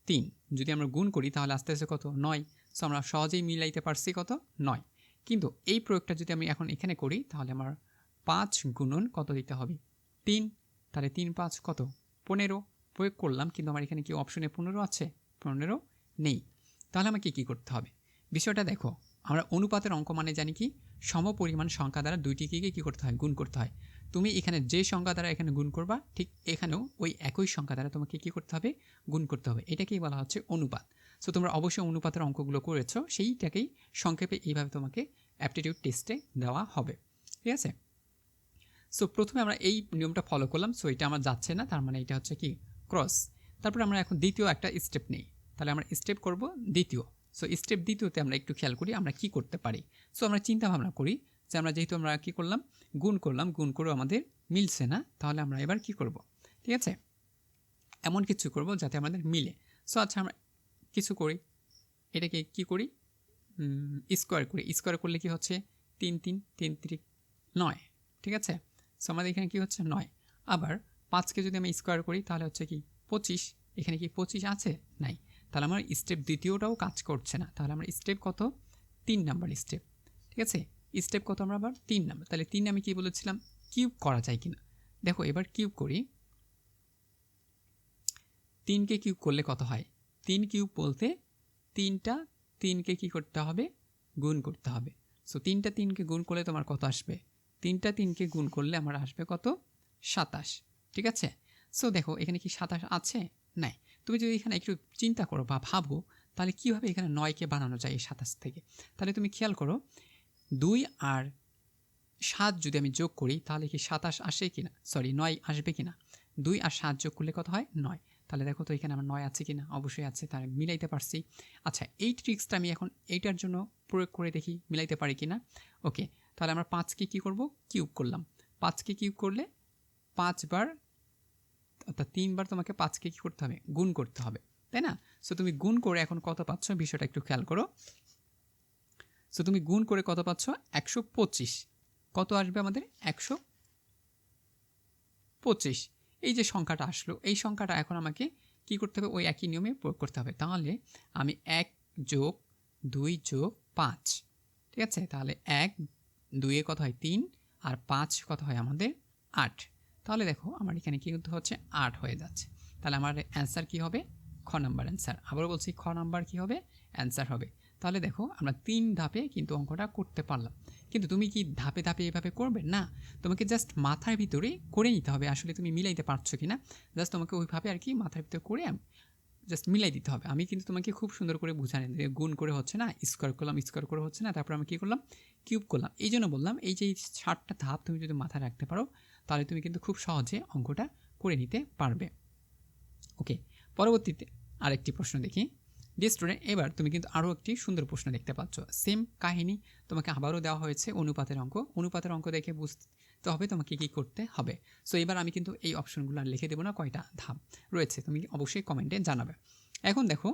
3 যদি আমরা গুণ করি, তাহলে আস্তে আস্তে কত? 9। সো আমরা সহজেই মিলাইতে পারছি কত? 9। কিন্তু এই প্রয়োগটা যদি আমি এখন এখানে করি, তাহলে আমার 5 গুণন কত দিতে হবে? 3। তাহলে 3 5 কত? 15 প্রয়োগ করলাম, কিন্তু আমার এখানে কি অপশনে 15 আছে? 15 নেই। তাহলে আমাকে কী করতে হবে? বিষয়টা দেখো, আমরা অনুপাতের অঙ্ক মানে জানি কি? সমপরিমাণ সংখ্যা দ্বারা দুইটিকে কী করতে হয়? গুণ করতে হয়। তুমি এখানে যে সংখ্যা দ্বারা এখানে গুণ করবা, ঠিক এখানেও ওই একই সংখ্যা দ্বারা তোমাকে কী করতে হবে? গুণ করতে হবে। এটাকেই বলা হচ্ছে অনুপাত। সো তোমরা অবশ্যই অনুপাতের অঙ্কগুলো করেছো, সেইটাকেই সংক্ষেপে এইভাবে তোমাকে অ্যাপটিটিউড টেস্টে দেওয়া হবে। ঠিক আছে? সো প্রথমে আমরা এই নিয়মটা ফলো করলাম। সো এটা আমার যাচ্ছে না, তার মানে এটা হচ্ছে কি? ক্রস। তারপর আমরা এখন দ্বিতীয় একটা স্টেপ নেই। তাহলে আমরা স্টেপ করব দ্বিতীয়। সো স্টেপ দ্বিতীয়তে আমরা একটু খেয়াল করি আমরা কি করতে পারি। সো আমরা চিন্তা ভাবনা করি যে আমরা যেহেতু আমরা কী করলাম, গুণ করেও আমাদের মিলছে না, তাহলে আমরা এবার কি করব, ঠিক আছে, এমন কিছু করব যাতে আমাদের মিলে। সো আচ্ছা আমরা কিছু করি, এটাকে কি করি, স্কোয়ার করি। স্কোয়ার করলে কি হচ্ছে 3 3 3 3 9, ঠিক আছে। সো আমাদের এখানে কি হচ্ছে 9। আবার 5কে যদি আমি স্কোয়ার করি তাহলে হচ্ছে কি 25। এখানে কি 25 আছে? নাই। তাহলে আমার স্টেপ দ্বিতীয়টাও কাজ করছে না। তাহলে আমার স্টেপ কত? 3 নাম্বার স্টেপ, ঠিক আছে। স্টেপ কত আমরা আবার 3 নাম্বার। তাহলে 3 আমি কি বলেছিলাম, কিউব করা যায় কিনা। দেখো এবার কিউব করি। 3কে কিউব করলে কত হয়? 3 কিউব বলতে 3টা 3কে কী করতে হবে, গুণ করতে হবে। সো 3টা 3কে গুণ করলে তোমার কত আসবে? 3টা 3কে গুণ করলে আমার আসবে কত? 27, ঠিক আছে। সো দেখো এখানে কি 27 আছে? নাই। তুমি যদি এখানে একটু চিন্তা করো বা ভাবো তাহলে কীভাবে এখানে 9কে বানানো যায় এই 27 থেকে। তাহলে তুমি খেয়াল করো 2 আর 7 যদি আমি যোগ করি তাহলে কি 27 আসে কিনা, সরি 9 আসবে কিনা। 2 আর 7 যোগ করলে কত হয়? 9। তাহলে দেখো তো এখানে আমার 9 আছে কিনা, অবশ্যই আছে, তাহলে মিলাইতে পারছি। আচ্ছা এই ট্রিক্সটা আমি এখন এইটার জন্য প্রয়োগ করে দেখি মিলাইতে পারি কিনা। ওকে, তাহলে আমরা 5কে কী করব, কিউব করলাম। 5কে কিউব করলে 5 বার, অর্থাৎ 3 বার তোমাকে 5কে কী করতে হবে, গুণ করতে হবে, তাই না। সো তুমি গুণ করে এখন কত পাচ্ছ বিষয়টা একটু খেয়াল করো। সো তুমি গুণ করে কত পাচ্ছ? 125। কত আসবে আমাদের? 125। এই যে সংখ্যাটা আসলো, এই সংখ্যাটা এখন আমাকে কি করতে হবে, ওই একই নিয়মে প্রয়োগ করতে হবে। তাহলে আমি 1 যোগ 2 যোগ 5, ঠিক আছে। তাহলে 1 2 এ কত হয় 3 আর 5 কত হয় আমাদের 8। তাহলে দেখো আমার এখানে কি করতে হচ্ছে 8 হয়ে যাচ্ছে। তাহলে আমার অ্যান্সার কি হবে? খ নাম্বার অ্যান্সার। আবারও বলছি খ নাম্বার কি হবে? অ্যান্সার হবে। তাহলে দেখো আমরা 3 ধাপে কিন্তু অঙ্কটা করতে পারলাম। কিন্তু তুমি কি ধাপে ধাপে এভাবে করবে না, তোমাকে জাস্ট মাথার ভিতরে করে নিতে হবে আসলে তুমি মিলাইতে পারছো কি না। জাস্ট তোমাকে ওইভাবে আর কি মাথার ভিতরে করে জাস্ট মিলাই দিতে হবে। আমি কিন্তু তোমাকে খুব সুন্দর করে বুঝাই যে গুণ করে হচ্ছে না, স্কোয়ার করলাম, স্কোয়ার করে হচ্ছে না, তারপর আমি কী করলাম, কিউব করলাম। এই জন্য বললাম এই যে 7টা ধাপ তুমি যদি মাথায় রাখতে পারো তাহলে তুমি কিন্তু খুব সহজে অঙ্কটা করে নিতে পারবে। ওকে, পরবর্তীতে আরেকটি প্রশ্ন দেখি। ডিয়ার স্টুডেন্ট, এবার তুমি কিন্তু আরও একটি সুন্দর প্রশ্ন দেখতে পাচ্ছ। সেম কাহিনী তোমাকে আবারও দেওয়া হয়েছে, অনুপাতের অঙ্ক। অনুপাতের অঙ্ক দেখে বুঝতে হবে তোমাকে কী করতে হবে। সো এবার আমি কিন্তু এই অপশনগুলো আর লিখে দেবো না, কয়টা ধাপ রয়েছে তুমি অবশ্যই কমেন্টে জানাবে। এখন দেখো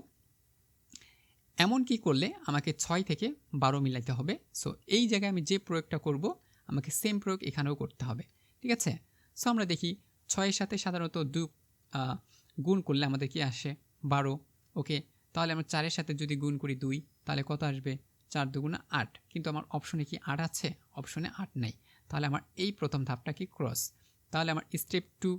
এমন কি করলে আমাকে 6 থেকে 12 মিলাইতে হবে। সো এই জায়গায় আমি যে প্রয়োগটা করব আমাকে সেম প্রয়োগ এখানেও করতে হবে, ঠিক আছে। সো আমরা দেখি 6-এর সাথে সাধারণত গুণ করলে আমাদের কি আসে 12। ওকে, তাহলে আমরা 4-এর সাথে যদি গুণ করি 2 তাহলে কত আসবে? 4 দুগুণা 8। কিন্তু আমার অপশনে কি 8 আছে? অপশনে 8 নেই। তাহলে আমার এই প্রথম ধাপটা কি ক্রস। তাহলে আমার স্টেপ 2,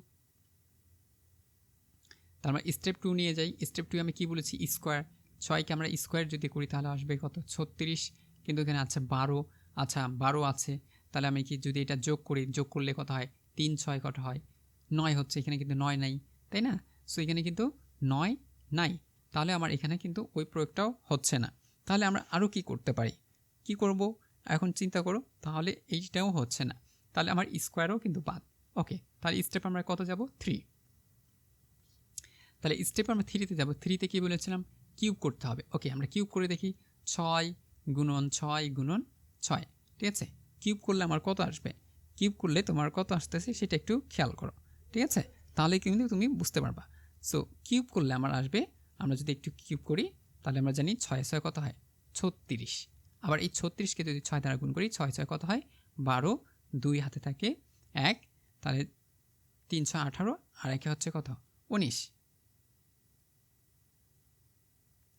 তাহলে আমরা স্টেপ 2 নিয়ে যাই। স্টেপ 2 আমি কি বলেছি, স্কোয়ার। 6কে আমরা স্কোয়ার যদি করি তাহলে আসবে কত? 36। কিন্তু এখানে আছে 12। আচ্ছা 12 আছে, তাহলে আমি কি যদি এটা যোগ করি, যোগ করলে কত হয়? 3 6 কত হয়? 9 হচ্ছে। এখানে কিন্তু 9 নাই, তাই না। সো এখানে কিন্তু 9 নাই। তাহলে আমার এখানে কিন্তু ওই প্রয়োগটাও হচ্ছে না। তাহলে আমরা আরও কি করতে পারি, কি করব এখন চিন্তা করো। তাহলে এইটাও হচ্ছে না, তাহলে আমার স্কোয়ারও কিন্তু বাদ। ওকে, তাহলে স্টেপ আমরা কত যাব? 3। তাহলে স্টেপ আমরা 3-তে যাব। 3-তে কী বলেছিলাম? কিউব করতে হবে। ওকে, আমরা কিউব করে দেখি। 6 গুণন 6 গুণন 6, ঠিক আছে। কিউব করলে আমার কত আসবে? কিউব করলে তোমার কত আসতেছে সেটা একটু খেয়াল করো, ঠিক আছে। তাহলে কিন্তু তুমি বুঝতে পারবা। সো কিউব করলে আমার আসবে, আমরা যদি একটু কিউব করি তাহলে আমরা জানি 6 6 কত হয়? 36। আবার এই 36কে যদি 6 দ্বারা গুণ করি 6 6 কত হয়? 12। 2 হাতে থাকে 1, তাহলে 3 6 18 আর একে হচ্ছে কত? 19।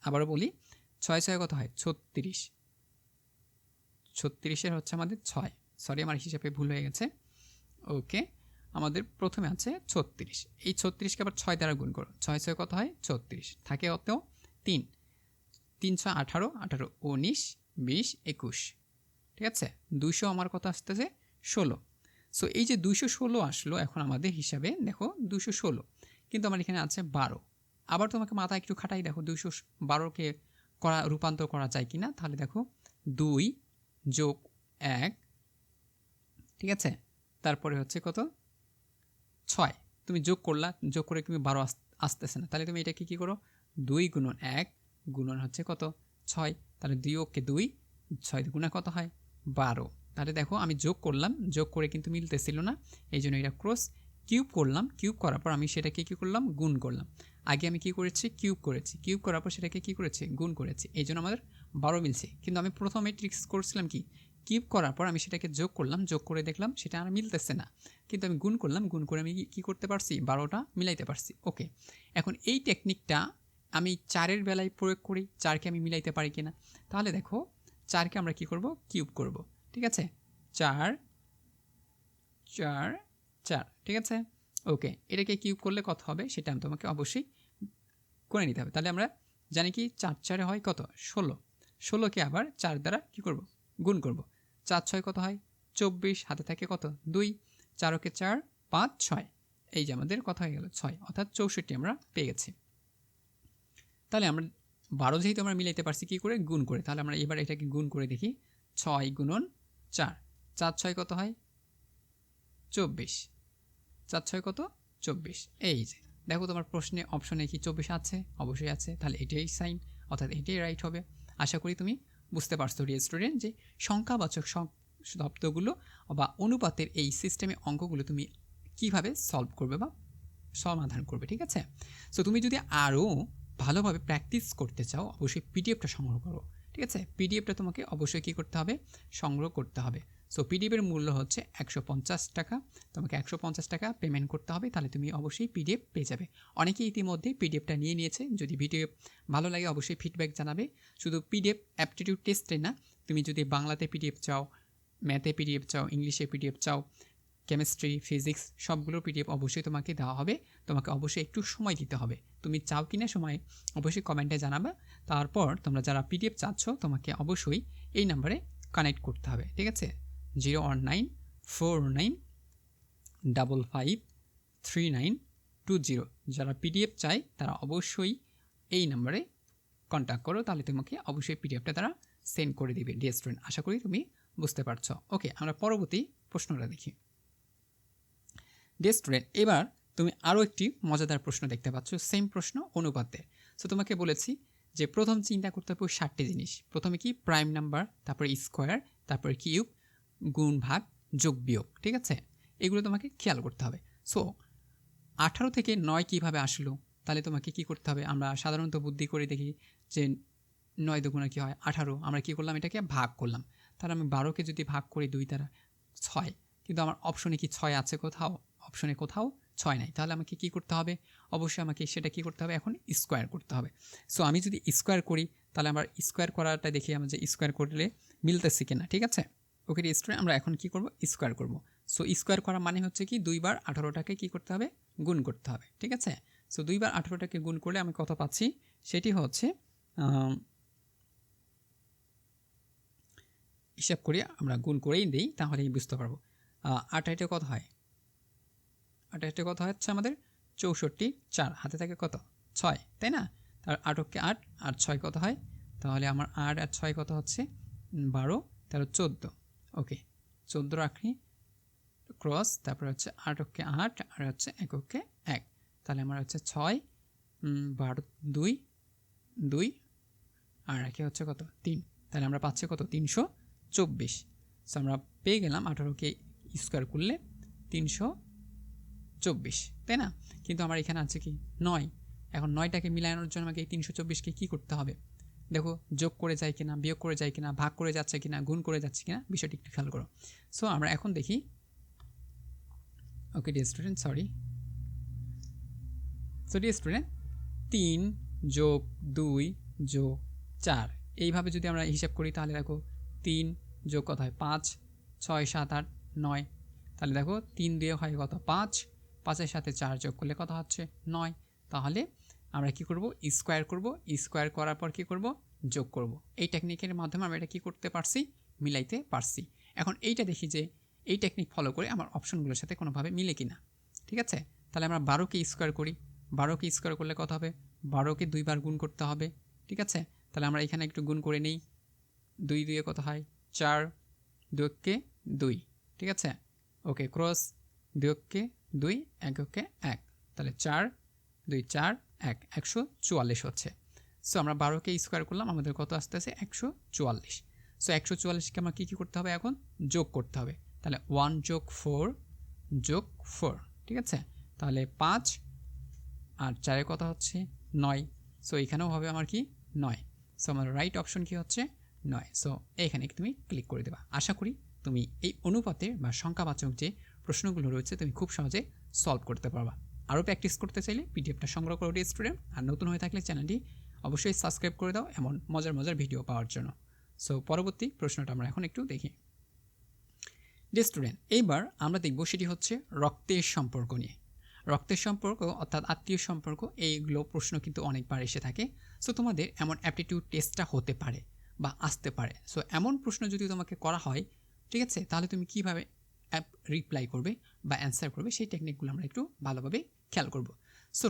আবারও বলি, 6 6 কত হয়? 36। 36-এর হচ্ছে আমাদের 6, সরি আমার হিসাবে ভুল হয়ে গেছে। ওকে, আমাদের প্রথমে আছে 36। এই 36কে আবার 6 দ্বারা গুণ করো। 6 6 কত হয়? 36। থাকে অত 3। 3 6 18 18 19 20 21, ঠিক আছে। 200 আমার কত আসতেছে? 16। সো এই যে 216 আসলো এখন আমাদের হিসাবে, দেখো 216, কিন্তু আমার এখানে আছে 12। আবার তোমাকে মাথা একটু খাটাই দেখো 212কে রূপান্তর করা যায় কি না। তাহলে দেখো 2 যোগ 1, ঠিক আছে, তারপরে হচ্ছে কত? 6। তুমি যোগ করলা, যোগ করে তুমি 12 আসতেছে না। তাহলে তুমি এটাকে কী করো, 2 গুণন 1 গুণন হচ্ছে কত 6, তাহলে 2 ওকে 2, 6 গুণা কত হয় 12। তাহলে দেখো আমি যোগ করলাম, যোগ করে কিন্তু মিলতেছিল না, এই জন্য এটা ক্রস। কিউব করলাম, কিউব করার পর আমি সেটাকে কী করলাম, গুণ করলাম। আগে আমি কী করেছি, কিউব করেছি, কিউব করার পর সেটাকে কী করেছি, গুণ করেছি, এই জন্য আমাদের 12 মিলছে। কিন্তু আমি প্রথমে ট্রিক্স করছিলাম কি, কিউব করার পর আমি সেটাকে যোগ করলাম, যোগ করে দেখলাম সেটা আর মিলতেছে না, কিন্তু আমি গুণ করলাম, গুণ করে আমি কী করতে পারছি, 12টা মিলাইতে পারছি। ওকে, এখন এই টেকনিকটা আমি 4-এর বেলায় প্রয়োগ করি, 4কে আমি মিলাইতে পারি কিনা। তাহলে দেখো 4কে আমরা কী করব, কিউব করব, ঠিক আছে, 4 4 4, ঠিক আছে। ওকে, এটাকে কিউব করলে কত হবে সেটা আমি তোমাকে অবশ্যই করে নিতে হবে। তাহলে আমরা জানি কি 4 4 হয় কত 16, 16কে আবার 4 দ্বারা কী করব, গুণ করব। 4 6 কত হয় 24, হাতে থাকে কত 2, 4 ওকে 4 5 6, এই যে আমাদের কথা হয়ে গেল 6, অর্থাৎ 64 আমরা পেয়ে গেছি। তাহলে আমরা 12 যেহেতু আমরা মিলাইতে পারছি কী করে, গুণ করে। তাহলে আমরা এবার এটাকে গুণ করে দেখি, 6 গুণন 4, 4 6 কত হয় 24, 4 6 কত 24। এই যে দেখো তোমার প্রশ্নে অপশনে কি 24 আছে, অবশ্যই আছে, তাহলে এটাই সাইন, অর্থাৎ এটাই রাইট হবে। আশা করি তুমি বুঝতে পারছো ডিয়ার স্টুডেন্ট, যে সংখ্যাবাচক শব্দগুলো বা অনুপাতের এই সিস্টেমে অঙ্কগুলো তুমি কিভাবে সলভ করবে বা সমাধান করবে, ঠিক আছে। সো তুমি যদি আরও ভালোভাবে প্র্যাকটিস করতে চাও অবশ্যই পিডিএফটা সংগ্রহ করো, ঠিক আছে। পিডিএফটা তোমাকে অবশ্যই কী করতে হবে, সংগ্রহ করতে হবে। সো পিডিএফের মূল্য হচ্ছে 150 টাকা, তোমাকে 150 টাকা পেমেন্ট করতে হবে, তাহলে তুমি অবশ্যই পিডিএফ পেয়ে যাবে। অনেকেই ইতিমধ্যে পিডিএফটা নিয়ে নিয়েছে। যদি ভিডিও ভালো লাগে অবশ্যই ফিডব্যাক জানাবে। শুধু পিডিএফ অ্যাপটিটিউড টেস্টে না, তুমি যদি বাংলাতে পিডিএফ চাও, ম্যাথে পিডিএফ চাও, ইংলিশে পিডিএফ চাও, কেমিস্ট্রি, ফিজিক্স সবগুলোর পিডিএফ অবশ্যই তোমাকে দেওয়া হবে। তোমাকে অবশ্যই একটু সময় দিতে হবে। তুমি চাও কিনা সময় অবশ্যই কমেন্টে জানাবা। তারপর তোমরা যারা পিডিএফ চাচ্ছ তোমাকে অবশ্যই এই নাম্বারে কানেক্ট করতে হবে, ঠিক আছে। 01949553920। যারা পিডিএফ চায় তারা অবশ্যই এই নাম্বারে কন্ট্যাক্ট করো, তাহলে তোমাকে অবশ্যই পিডিএফটা তারা সেন্ড করে দিবে ডিয়ার স্টুডেন্ট। আশা করি তুমি বুঝতে পারছো। ওকে, আমরা পরবর্তী প্রশ্নটা দেখি। ডিয়ার স্টুডেন্ট, এবার তুমি আরও একটি মজাদার প্রশ্ন দেখতে পাচ্ছ, সেম প্রশ্ন অনুপাতের। সো তোমাকে বলেছি যে প্রথম চিন্তা করতে হবে 60টি জিনিস। প্রথমে কি, প্রাইম নাম্বার, তারপরে স্কোয়ার, তারপরে কিউব, গুণ ভাগ, যোগ বিয়োগ, ঠিক আছে। এগুলো তোমাকে খেয়াল করতে হবে। সো 18 থেকে 9 কীভাবে আসলো, তাহলে তোমাকে কি করতে হবে, আমরা সাধারণত বুদ্ধি করে দেখি যে 9 দুগুণে কী হয় 18, আমরা কী করলাম, এটাকে ভাগ করলাম। তাহলে আমি 12কে যদি ভাগ করি 2 দ্বারা 6, কিন্তু আমার অপশনে কি 6 আছে কোথাও, অপশনে কোথাও 6 নাই। তাহলে আমাকে কী করতে হবে, অবশ্যই আমাকে সেটা কী করতে হবে, এখন স্কোয়ার করতে হবে। সো আমি যদি স্কোয়ার করি তাহলে আমার স্কোয়ার করাটা দেখি আমরা যে স্কোয়ার করলে মিলতেছে কিনা, ঠিক আছে। ওকে স্টুডেন্ট, আমরা এখন কী করব, স্কোয়ার করব। সো স্কোয়ার করা মানে হচ্ছে কি 2 বার 18টাকে কী করতে হবে, গুণ করতে হবে, ঠিক আছে। সো 2 বার 18টাকে গুণ করলে আমি কত পাচ্ছি, সেটি হচ্ছে হিসাব করি, আমরা গুণ করেই দিই তাহলেই বুঝতে পারবো। 28 কত হয়, 28 কত হচ্ছে আমাদের 64, 4 হাতে থাকে কত 6, তাই না। তার 8কে 8 আর 6 কত হয়, তাহলে আমার 8 আর 6 কত হচ্ছে 12, তার 14। ওকে, 14 রাখি ক্রস, তারপরে হচ্ছে 8কে 8 আর হচ্ছে 1কে 1, তাহলে আমার হচ্ছে 6 12 2 2 আর রাখি হচ্ছে কত 3, তাহলে আমরা পাচ্ছি কত 324। সো আমরা পেয়ে গেলাম 18কে স্কোয়ার করলে 324, তাই না। কিন্তু আমার এখানে আছে কি 9, এখন 9টাকে মিলানোর জন্য আমাকে এই 324কে কী করতে হবে, দেখো যোগ করে যায় কিনা, বিয়োগ করে যায় কিনা, ভাগ করে যাচ্ছে কিনা, গুণ করে যাচ্ছে কিনা, বিষয়টি একটু খেয়াল করো। সো আমরা এখন দেখি। Okay dear student, sorry. So dear student, 3 যোগ 2 যোগ 4, এইভাবে যদি আমরা হিসাব করি তাহলে দেখো 3 যোগ কত হয় 5, 6 7 8 9, তাহলে দেখো 3 দিয়ে হয় কত 5, 5-এর সাথে 4 যোগ করলে কত হচ্ছে 9। তাহলে আমরা কি করব, স্কোয়ার করব, স্কোয়ার করার পর কি করব, যোগ করব। এই টেকনিকের মাধ্যমে আমরা এটা কী করতে পারছি, মিলাইতে পারছি। এখন এইটা দেখি যে এই টেকনিক ফলো করে আমার অপশনগুলোর সাথে কোনোভাবে মিলে কিনা, ঠিক আছে। তাহলে আমরা 12কে স্কোয়ার করি, 12কে স্কোয়ার করলে কত হবে, 12কে 2 বার গুণ করতে হবে, ঠিক আছে। তাহলে আমরা এখানে একটু গুণ করে নিই, 2 দিয়ে কত হয় 4, 2কে 2, ঠিক আছে। ওকে ক্রস, 2কে 2, 1কে 1, তাহলে 4 2 4 1 144 হচ্ছে। সো আমরা 12কে স্কোয়ার করলাম, আমাদের কত আসতেছে 144। সো 144কে আমরা কী করতে হবে এখন? যোগ করতে হবে। তাহলে 1 যোগ 4 যোগ 4, ঠিক আছে? তাহলে 5 আর 4 কত হচ্ছে 9। সো এখানেও হবে আমার কি 9। সো আমার রাইট অপশন কি হচ্ছে 9। সো এইখানে তুমি ক্লিক করে দেবা। আশা করি তুমি এই অনুপাতের বা সংখ্যাবাচক যে প্রশ্নগুলো রয়েছে তুমি খুব সহজে সলভ করতে পারবা। আরও প্র্যাকটিস করতে চাইলে পিডিএফটা সংগ্রহ করো স্টুডেন্ট। আর নতুন হয়ে থাকলে চ্যানেলটি অবশ্যই সাবস্ক্রাইব করে দাও এমন মজার মজার ভিডিও পাওয়ার জন্য। সো পরবর্তী প্রশ্নটা আমরা এখন একটু দেখি। ডিয়ার স্টুডেন্ট, এইবার আমরা দেখব সেটি হচ্ছে রক্তের সম্পর্ক নিয়ে। রক্তের সম্পর্ক অর্থাৎ আত্মীয় সম্পর্ক, এইগুলো প্রশ্ন কিন্তু অনেকবার এসে থাকে। সো তোমাদের এমন অ্যাপটিটিউড টেস্টটা হতে পারে বা আসতে পারে। সো এমন প্রশ্ন যদি তোমাকে করা হয়, ঠিক আছে, তাহলে তুমি কীভাবে রিপ্লাই করবে বা অ্যান্সার করবে সেই টেকনিকগুলো আমরা একটু ভালোভাবে খেয়াল করব। সো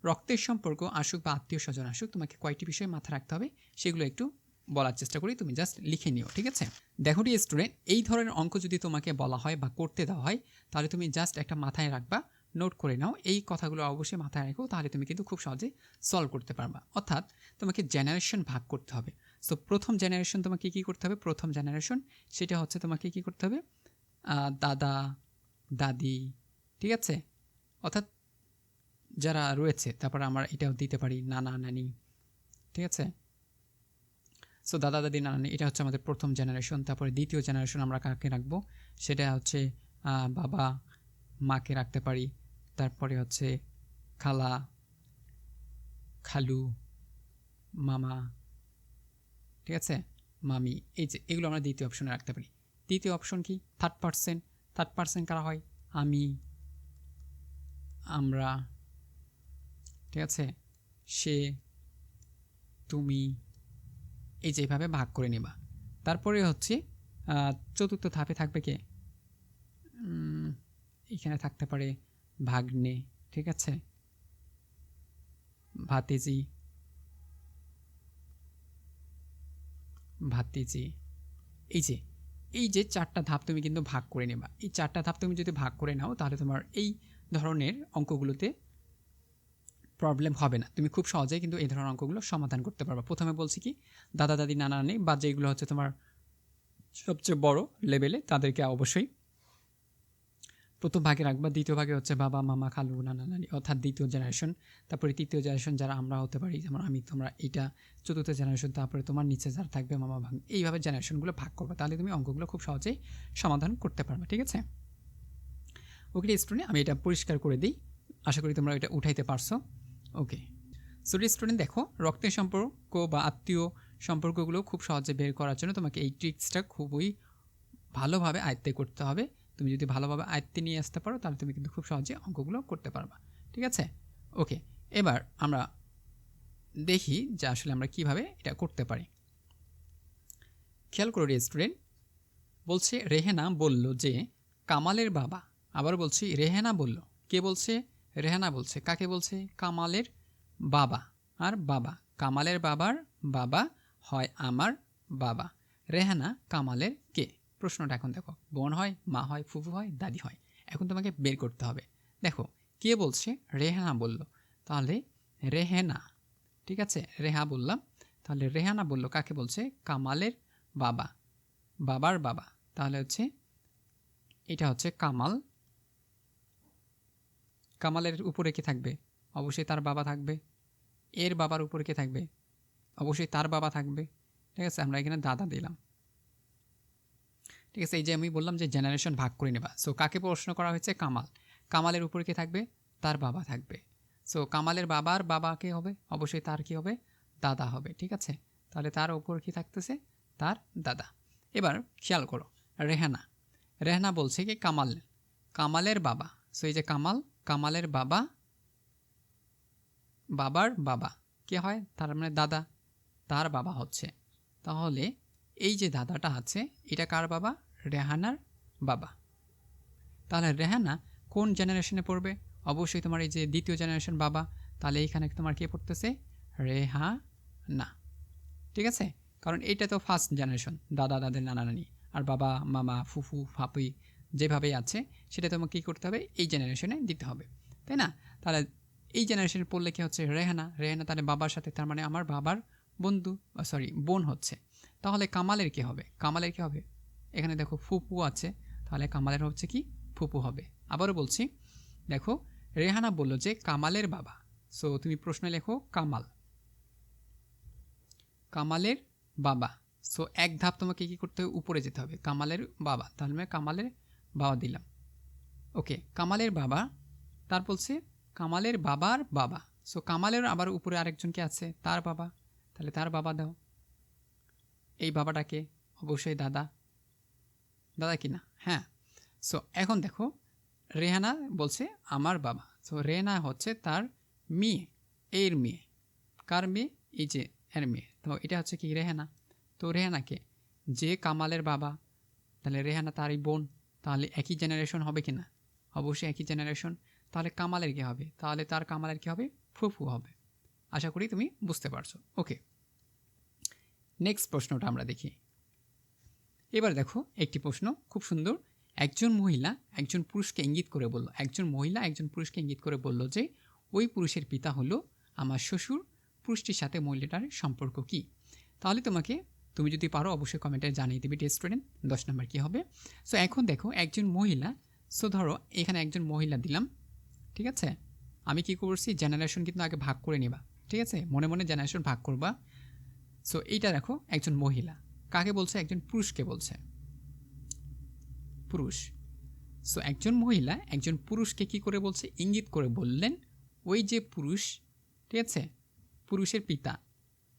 রক্তের সম্পর্ক আসুক বা আত্মীয় স্বজন আসুক, তোমাকে কয়টি বিষয় মাথায় রাখতে হবে সেগুলো একটু বলার চেষ্টা করি, তুমি জাস্ট লিখে নিও, ঠিক আছে? দেখো ডিয়ার স্টুডেন্ট, এই ধরনের অঙ্ক যদি তোমাকে বলা হয় বা করতে দেওয়া হয়, তাহলে তুমি জাস্ট একটা মাথায় রাখবা, নোট করে নাও, এই কথাগুলো অবশ্যই মাথায় রাখো, তাহলে তুমি কিন্তু খুব সহজে সলভ করতে পারবা। অর্থাৎ তোমাকে জেনারেশন ভাগ করতে হবে। সো প্রথম জেনারেশন তোমাকে কী করতে হবে? প্রথম জেনারেশন সেটা হচ্ছে তোমাকে কী করতে হবে? দাদা দাদি, ঠিক আছে, অর্থাৎ যারা রয়েছে, তারপর আমরা এটাও দিতে পারি নানা নানি, ঠিক আছে? সো দাদা দাদি নানা নানি, এটা হচ্ছে আমাদের প্রথম জেনারেশন। তারপরে দ্বিতীয় জেনারেশন আমরা কাকে রাখবো? সেটা হচ্ছে বাবা মাকে রাখতে পারি। তারপরে হচ্ছে খালা খালু মামা, ঠিক আছে, মামি, এই যে এগুলো আমরা দ্বিতীয় অপশনে রাখতে পারি। তৃতীয় অপশন কি? Third person. থার্ড পার্সন কারা হয়? আমি, আমরা, ঠিক আছে, সে, তুমি, এই যে এইভাবে ভাগ করে নেবা। তারপরে হচ্ছে চতুর্থ ধাপে থাকবে কে? এখানে থাকতে পারে ভাগ্নে, ঠিক আছে, ভাতিজি, ভাতিজি, এই যে চারটা ধাপ তুমি কিন্তু ভাগ করে নেবা। এই চারটা ধাপ তুমি যদি ভাগ করে নাও, তাহলে তোমার এই ধরনের অঙ্কগুলোতে প্রবলেম হবে না। তুমি খুব সহজেই কিন্তু এই ধরনের অঙ্কগুলো সমাধান করতে পারবা। প্রথমে বলছি কি, দাদা দাদি নানা নানি বা যেগুলো হচ্ছে তোমার সবচেয়ে বড় লেভেলে, তাদেরকে অবশ্যই প্রথম ভাগে রাখবা। দ্বিতীয় ভাগে হচ্ছে বাবা মামা খালু নানা নানি, অর্থাৎ দ্বিতীয় জেনারেশন। তারপরে তৃতীয় জেনারেশন যারা আমরা হতে পারি, যেমন আমি তোমরা, এইটা চতুর্থ জেনারেশন। তারপরে তোমার নিচে যারা থাকবে মামা ভাগ, এইভাবে জেনারেশনগুলো ভাগ করবে, তাহলে তুমি অঙ্কগুলো খুব সহজেই সমাধান করতে পারবে, ঠিক আছে? ওকে স্টুডেন্ট, আমি এটা পরিষ্কার করে দিই, আশা করি তোমরা এটা উঠাইতে পারছো। ওকে, সো স্টুডেন্ট, দেখো রক্তের সম্পর্ক বা আত্মীয় সম্পর্কগুলো খুব সহজে বের করার জন্য তোমাকে এই ট্রিক্সটা খুবই ভালোভাবে আয়ত্তে করতে হবে। তুমি যদি ভালোভাবে আয়ত্তে নিয়ে আসতে পারো, তাহলে তুমি কিন্তু খুব সহজে অঙ্কগুলো করতে পারবা, ঠিক আছে? ওকে, এবার আমরা দেখি যে আসলে আমরা কিভাবে এটা করতে পারি। খেয়াল করো স্টুডেন্ট, বলছে রেহেনা বলল যে কামালের বাবা। আবার বলছি রেহেনা বলল, কে বলছে? রেহেনা বলছে। কাকে বলছে? কামালের বাবা। আর বাবা, কামালের বাবার বাবা হয় আমার বাবা। রেহানা কামালের কে? প্রশ্নটা এখন দেখো, বোন হয়, মা হয়, ফুফু হয়, দাদি হয়। এখন তোমাকে বের করতে হবে। দেখো কে বলছে? রেহানা বলল, তাহলে রেহেনা, ঠিক আছে, রেহা বললাম, তাহলে রেহানা বলল কাকে বলছে? কামালের বাবা, বাবার বাবা, তাহলে হচ্ছে এটা হচ্ছে কামাল। কামালের উপরে কে থাকবে? অবশ্যই তার বাবা থাকবে। এর বাবার উপরে কে থাকবে? অবশ্যই তার বাবা থাকবে, ঠিক আছে? আমরা এখানে দাদা দিলাম, ঠিক আছে? এই যে আমি বললাম যে জেনারেশন ভাগ করে নেবা। সো কাকে প্রশ্ন করা হয়েছে? কামাল। কামালের উপরে কে থাকবে? তার বাবা থাকবে। সো কামালের বাবার বাবা কে হবে? অবশ্যই তার কি হবে? দাদা হবে, ঠিক আছে? তাহলে তার উপর কি থাকতেছে? তার দাদা। এবার খেয়াল করো, রেহানা, রেহানা বলছে কি কামাল, কামালের বাবা। সো এই যে কামাল, কামালের বাবা, বাবার বাবা কে হয়? তার মানে দাদা, তার বাবা হচ্ছে। তাহলে এই যে দাদাটা আছে, এটা কার বাবা? রেহানার বাবা। তাহলে রেহানা কোন জেনারেশনে পড়বে? অবশ্যই তোমার এই যে দ্বিতীয় জেনারেশন বাবা, তাহলে এইখানে তোমার কে পড়তেছে? রেহানা, ঠিক আছে? কারণ এইটা তো ফার্স্ট জেনারেশন, দাদা দাদের নানা নানি, আর বাবা মামা ফুফু ফাপি যেভাবেই আছে সেটা তোমাকে কী করতে হবে? এই জেনারেশনে দিতে হবে, তাই না? তাহলে এই জেনারেশনে পড়লে কি হচ্ছে রেহানা, রেহানা তাহলে বাবার সাথে, তার মানে আমার বাবার বন্ধু, সরি বোন হচ্ছে। তাহলে কামালের কি হবে? কামালের কি হবে? এখানে দেখো ফুপু আছে, তাহলে কামালের হচ্ছে কি ফুপু হবে। আবারও বলছি, দেখো রেহানা বলল যে কামালের বাবা, সো তুমি প্রশ্নে লেখো কামাল, কামালের বাবা। সো এক ধাপ তোমাকে কি করতে হবে? উপরে যেতে হবে, কামালের বাবা, তাহলে আমি কামালের বাবা দিলাম। ওকে, কামালের বাবা, তার বলছে কামালের বাবার বাবা, সো কামালের আবার উপরে আরেকজন কে আছে, তার বাবা, তাহলে তার বাবা দাও। এই বাবাটাকে অবশ্যই দাদা, দাদা কি না? হ্যাঁ। সো এখন দেখো রেহানা বলছে আমার বাবা, সো রেহানা হচ্ছে তার মেয়ে, এর মেয়ে, কার মেয়ে? এই যে এর মেয়ে, তো এটা হচ্ছে কি রেহানা। তো রেহানাকে যে কামালের বাবা, তাহলে রেহানা তারই বোন, তাহলে একই জেনারেশন হবে কি না? অবশ্যই একই জেনারেশন। তাহলে কামালের কী হবে? তাহলে তার কামালের কী হবে? ফুফু হবে। আশা করি তুমি বুঝতে পারছো। ওকে, নেক্সট প্রশ্নটা আমরা দেখি। এবার দেখো একটি প্রশ্ন খুব সুন্দর। একজন মহিলা একজন পুরুষকে ইঙ্গিত করে বলল, একজন মহিলা একজন পুরুষকে ইঙ্গিত করে বলল যে ওই পুরুষের পিতা হলো আমার শ্বশুর, পুরুষটির সাথে মহিলাটার সম্পর্ক কী? তাহলে তুমি যদি পারো অবশ্যই কমেন্টে জানিয়ে দিবি ডিয়ার স্টুডেন্ট 10 নম্বর কী হবে। সো এখন দেখো একজন মহিলা, সো ধরো এখানে একজন মহিলা দিলাম, ঠিক আছে? আমি কি করছি, জেনারেশন কিন্তু আগে ভাগ করে নিবা, ঠিক আছে? মনে মনে জেনারেশন ভাগ করবা। সো এইটা দেখো একজন মহিলা কাকে বলছে? একজন পুরুষকে বলছে, পুরুষ। সো একজন মহিলা একজন পুরুষকে কি করে বলছে? ইঙ্গিত করে বললেন ওই যে পুরুষ, ঠিক আছে, পুরুষের পিতা,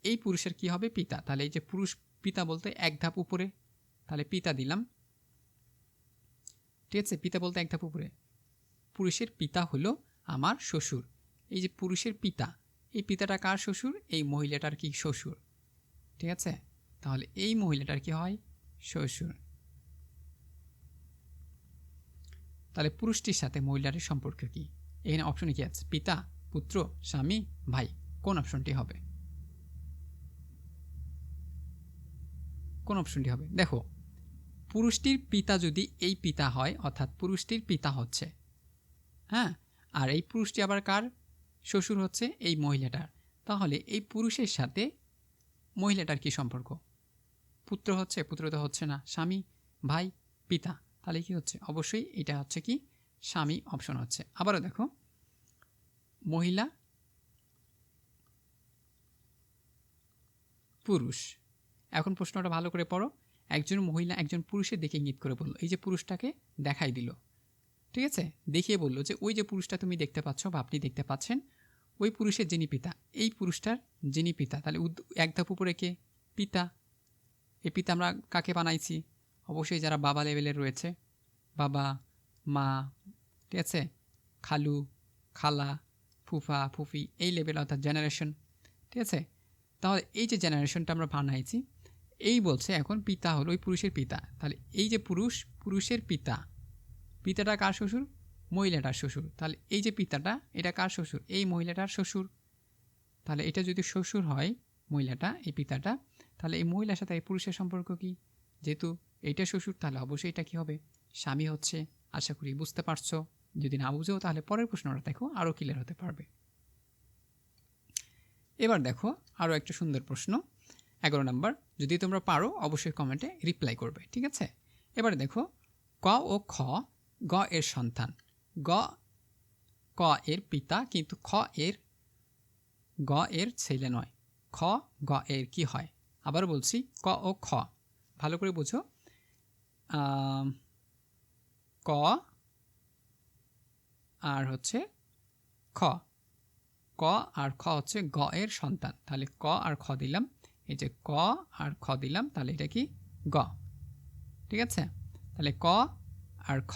এই পুরুষের কি হবে? পিতা। তাহলে এই যে পুরুষ পিতা বলতে এক ধাপ উপরে, তাহলে পিতা দিলাম, ঠিক আছে? পিতা বলতে এক ধাপ উপরে, পুরুষের পিতা হলো আমার শ্বশুর। এই যে পুরুষের পিতা, এই পিতাটা কার শ্বশুর? এই মহিলাটার কি শ্বশুর, ঠিক আছে? তাহলে এই মহিলাটার কি হয়? শ্বশুর। তাহলে পুরুষটির সাথে মহিলাটির সম্পর্ক কি? এখানে অপশনে কি আছে? পিতা, পুত্র, স্বামী, ভাই। কোন অপশনটি হবে? কোন অপশনটি হবে? দেখো, পুরুষটির পিতা যদি এই পিতা হয়, অর্থাৎ পুরুষটির পিতা হচ্ছে, হ্যাঁ, আর এই পুরুষটি আবার কার শ্বশুর হচ্ছে? এই মহিলাটার। তাহলে এই পুরুষের সাথে মহিলাটার কি সম্পর্ক? পুত্র হচ্ছে? পুত্র তো হচ্ছে না। স্বামী, ভাই, পিতা, তাহলে কি হচ্ছে? অবশ্যই এটা হচ্ছে কি স্বামী অপশন হচ্ছে। আবারও দেখো, মহিলা, পুরুষ। এখন প্রশ্নটা ভালো করে পড়ো। একজন মহিলা একজন পুরুষের দিকে ইঙ্গিত করে বলল, এই যে পুরুষটাকে দেখাই দিল, ঠিক আছে, দেখিয়ে বলল যে ওই যে পুরুষটা তুমি দেখতে পাচ্ছ বা আপনি দেখতে পাচ্ছেন, ওই পুরুষের যিনি পিতা, এই পুরুষটার যিনি পিতা, তাহলে এক ধাপ উপরে কে? পিতা। এই পিতা আমরা কাকে বানাইছি? অবশ্যই যারা বাবা লেভেলের রয়েছে, বাবা, মা, ঠিক আছে, খালু, খালা, ফুফা, ফুফি, এই লেভেল অর্থাৎ জেনারেশন, ঠিক আছে? তাহলে এই যে জেনারেশনটা আমরা বানাইছি, এই বলছে এখন পিতা হলো ওই পুরুষের পিতা। তাহলে এই যে পুরুষ, পুরুষের পিতা, পিতাটা কার শ্বশুর? মহিলাটার শ্বশুর। তাহলে এই যে পিতাটা, এটা কার শ্বশুর? এই মহিলাটার শ্বশুর। তাহলে এটা যদি শ্বশুর হয় মহিলাটা, এই পিতাটা, তাহলে এই মহিলার সাথে এই পুরুষের সম্পর্ক কি? যেহেতু এইটা শ্বশুর, তাহলে অবশ্যই এটা কী হবে? স্বামী হচ্ছে। আশা করি বুঝতে পারছো। যদি না বুঝেও তাহলে পরের প্রশ্নটা দেখো, আরও ক্লিয়ার হতে পারবে। এবার দেখো আরও একটা সুন্দর প্রশ্ন, 11 নম্বর। যদি তোমরা পারো অবশ্যই কমেন্টে রিপ্লাই করবে, ঠিক আছে? এবার দেখো, ক ও খ, গ এর সন্তান, গ ক এর পিতা কিন্তু গ এর ছেলে নয়। খ গ এর কি হয়? আবার বলছি, ক ও খ, ভালো করে বুঝো। ক আর হচ্ছে খ, ক আর খ হচ্ছে গ এর সন্তান। তাহলে ক আর খ দিলাম, এই যে ক আর খ দিলাম, তাহলে এটা কি? গ, ঠিক আছে? তাহলে ক আর খ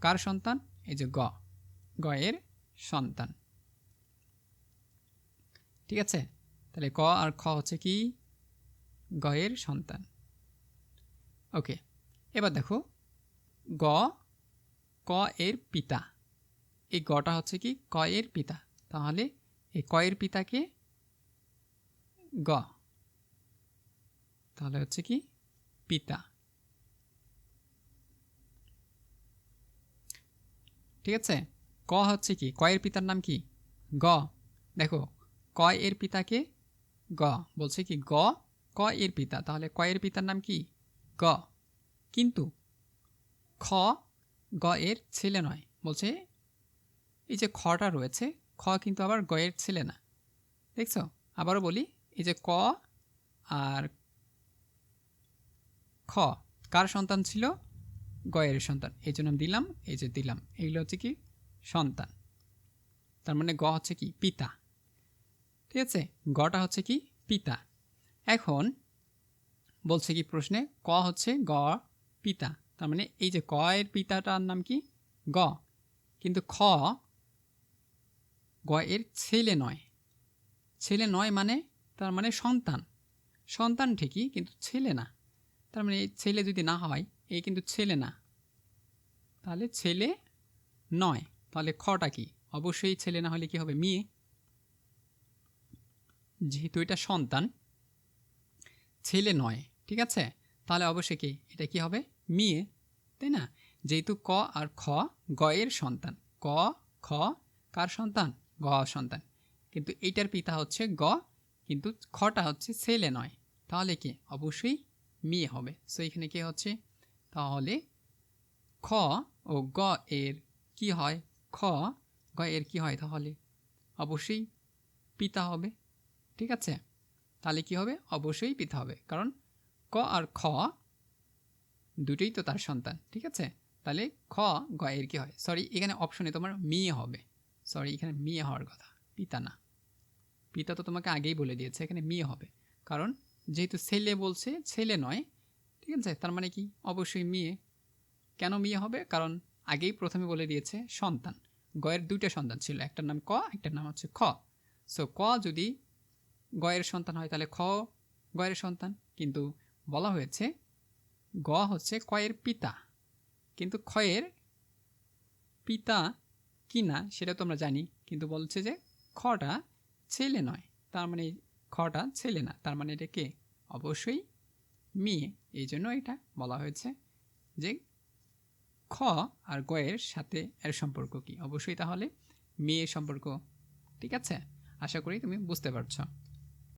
কার সন্তান? এই যে গ, গ এর সন্তান, ঠিক আছে? তাহলে ক আর খ হচ্ছে কি? গ এর সন্তান। ওকে, এবার দেখো, গ ক এর পিতা, এই গটা হচ্ছে কি? ক এর পিতা। তাহলে এই ক এর পিতাকে গ, তাহলে হচ্ছে কি? পিতা, ঠিক আছে? ক হচ্ছে কি? ক এর পিতার নাম কি? গ দেখো ক এর পিতাকে গ বলছে কি গ ক এর পিতা, তাহলে ক এর পিতার নাম কি গ। কিন্তু খ গ এর ছেলে নয়, বলছে এই যে খটা রয়েছে খ কিন্তু আবার গ এর ছেলে না। দেখছো, আবারও বলি, এই যে ক আর খ কার সন্তান ছিল, গ এর সন্তান, এই জন্য দিলাম, এই যে দিলাম, এগুলো হচ্ছে কি সন্তান, তার মানে গ হচ্ছে কি পিতা। ঠিক আছে, গটা হচ্ছে কি পিতা। এখন বলছে কি প্রশ্নে ক হচ্ছে গ পিতা, তার মানে এই যে ক এর পিতাটার নাম কি গ, কিন্তু খ গ এর ছেলে নয়। ছেলে নয় মানে তার মানে সন্তান, সন্তান ঠিকই কিন্তু ছেলে না। তার মানে এই ছেলে যদি না হয়, এই কিন্তু ছেলে না, তাহলে ছেলে নয়। তাহলে খটা কি, অবশ্যই ছেলে না হলে কি হবে মেয়ে, যেহেতু এটা সন্তান ছেলে নয়। ঠিক আছে, তাহলে অবশ্যই কি এটা কি হবে মেয়ে, তাই না? যেহেতু ক আর খ গ এর সন্তান, ক খ কার সন্তান গ সন্তান, কিন্তু এইটার পিতা হচ্ছে গ, কিন্তু খটা হচ্ছে ছেলে নয়, তাহলে কি অবশ্যই মেয়ে হবে। সো এখানে কি হচ্ছে, তাহলে খ ও গ এর কি হয়, খ গ এর কি হয়, তাহলে অবশ্যই পিতা হবে। ঠিক আছে, তাহলে কি হবে, অবশ্যই পিতা হবে, কারণ ক আর খ দুটোই তো তার সন্তান। ঠিক আছে, তাহলে খ গ এর কি হয়, সরি এখানে অপশনে তোমার মেয়ে হবে, সরি এখানে মেয়ে হওয়ার কথা, পিতা না। পিতা তো তোমাকে আগেই বলে দিয়েছে, এখানে মেয়ে হবে, কারণ যেহেতু ছেলে বলছে ছেলে নয়। ঠিক আছে, তার মানে কি অবশ্যই মেয়ে। কেন মেয়ে হবে, কারণ আগেই প্রথমে বলে দিয়েছে সন্তান, গয়ের দুইটা সন্তান ছিল, একটার নাম ক, একটার নাম হচ্ছে খ। সো ক যদি গয়ের সন্তান হয় তাহলে খ গয়ের সন্তান, কিন্তু বলা হয়েছে গ হচ্ছে কয়ের পিতা, কিন্তু ক্ষয়ের পিতা কি না সেটা তো আমরা জানি, কিন্তু বলছে যে খটা ছেলে নয়, তার মানে খটা ছেলে না, তার মানে এটা কে অবশ্যই মেয়ে। এই জন্য এটা বলা হয়েছে যে খ আর গয়ের সাথে এর সম্পর্ক কি, অবশ্যই তাহলে মেয়ে সম্পর্ক। ঠিক আছে, আশা করি তুমি বুঝতে পারছো।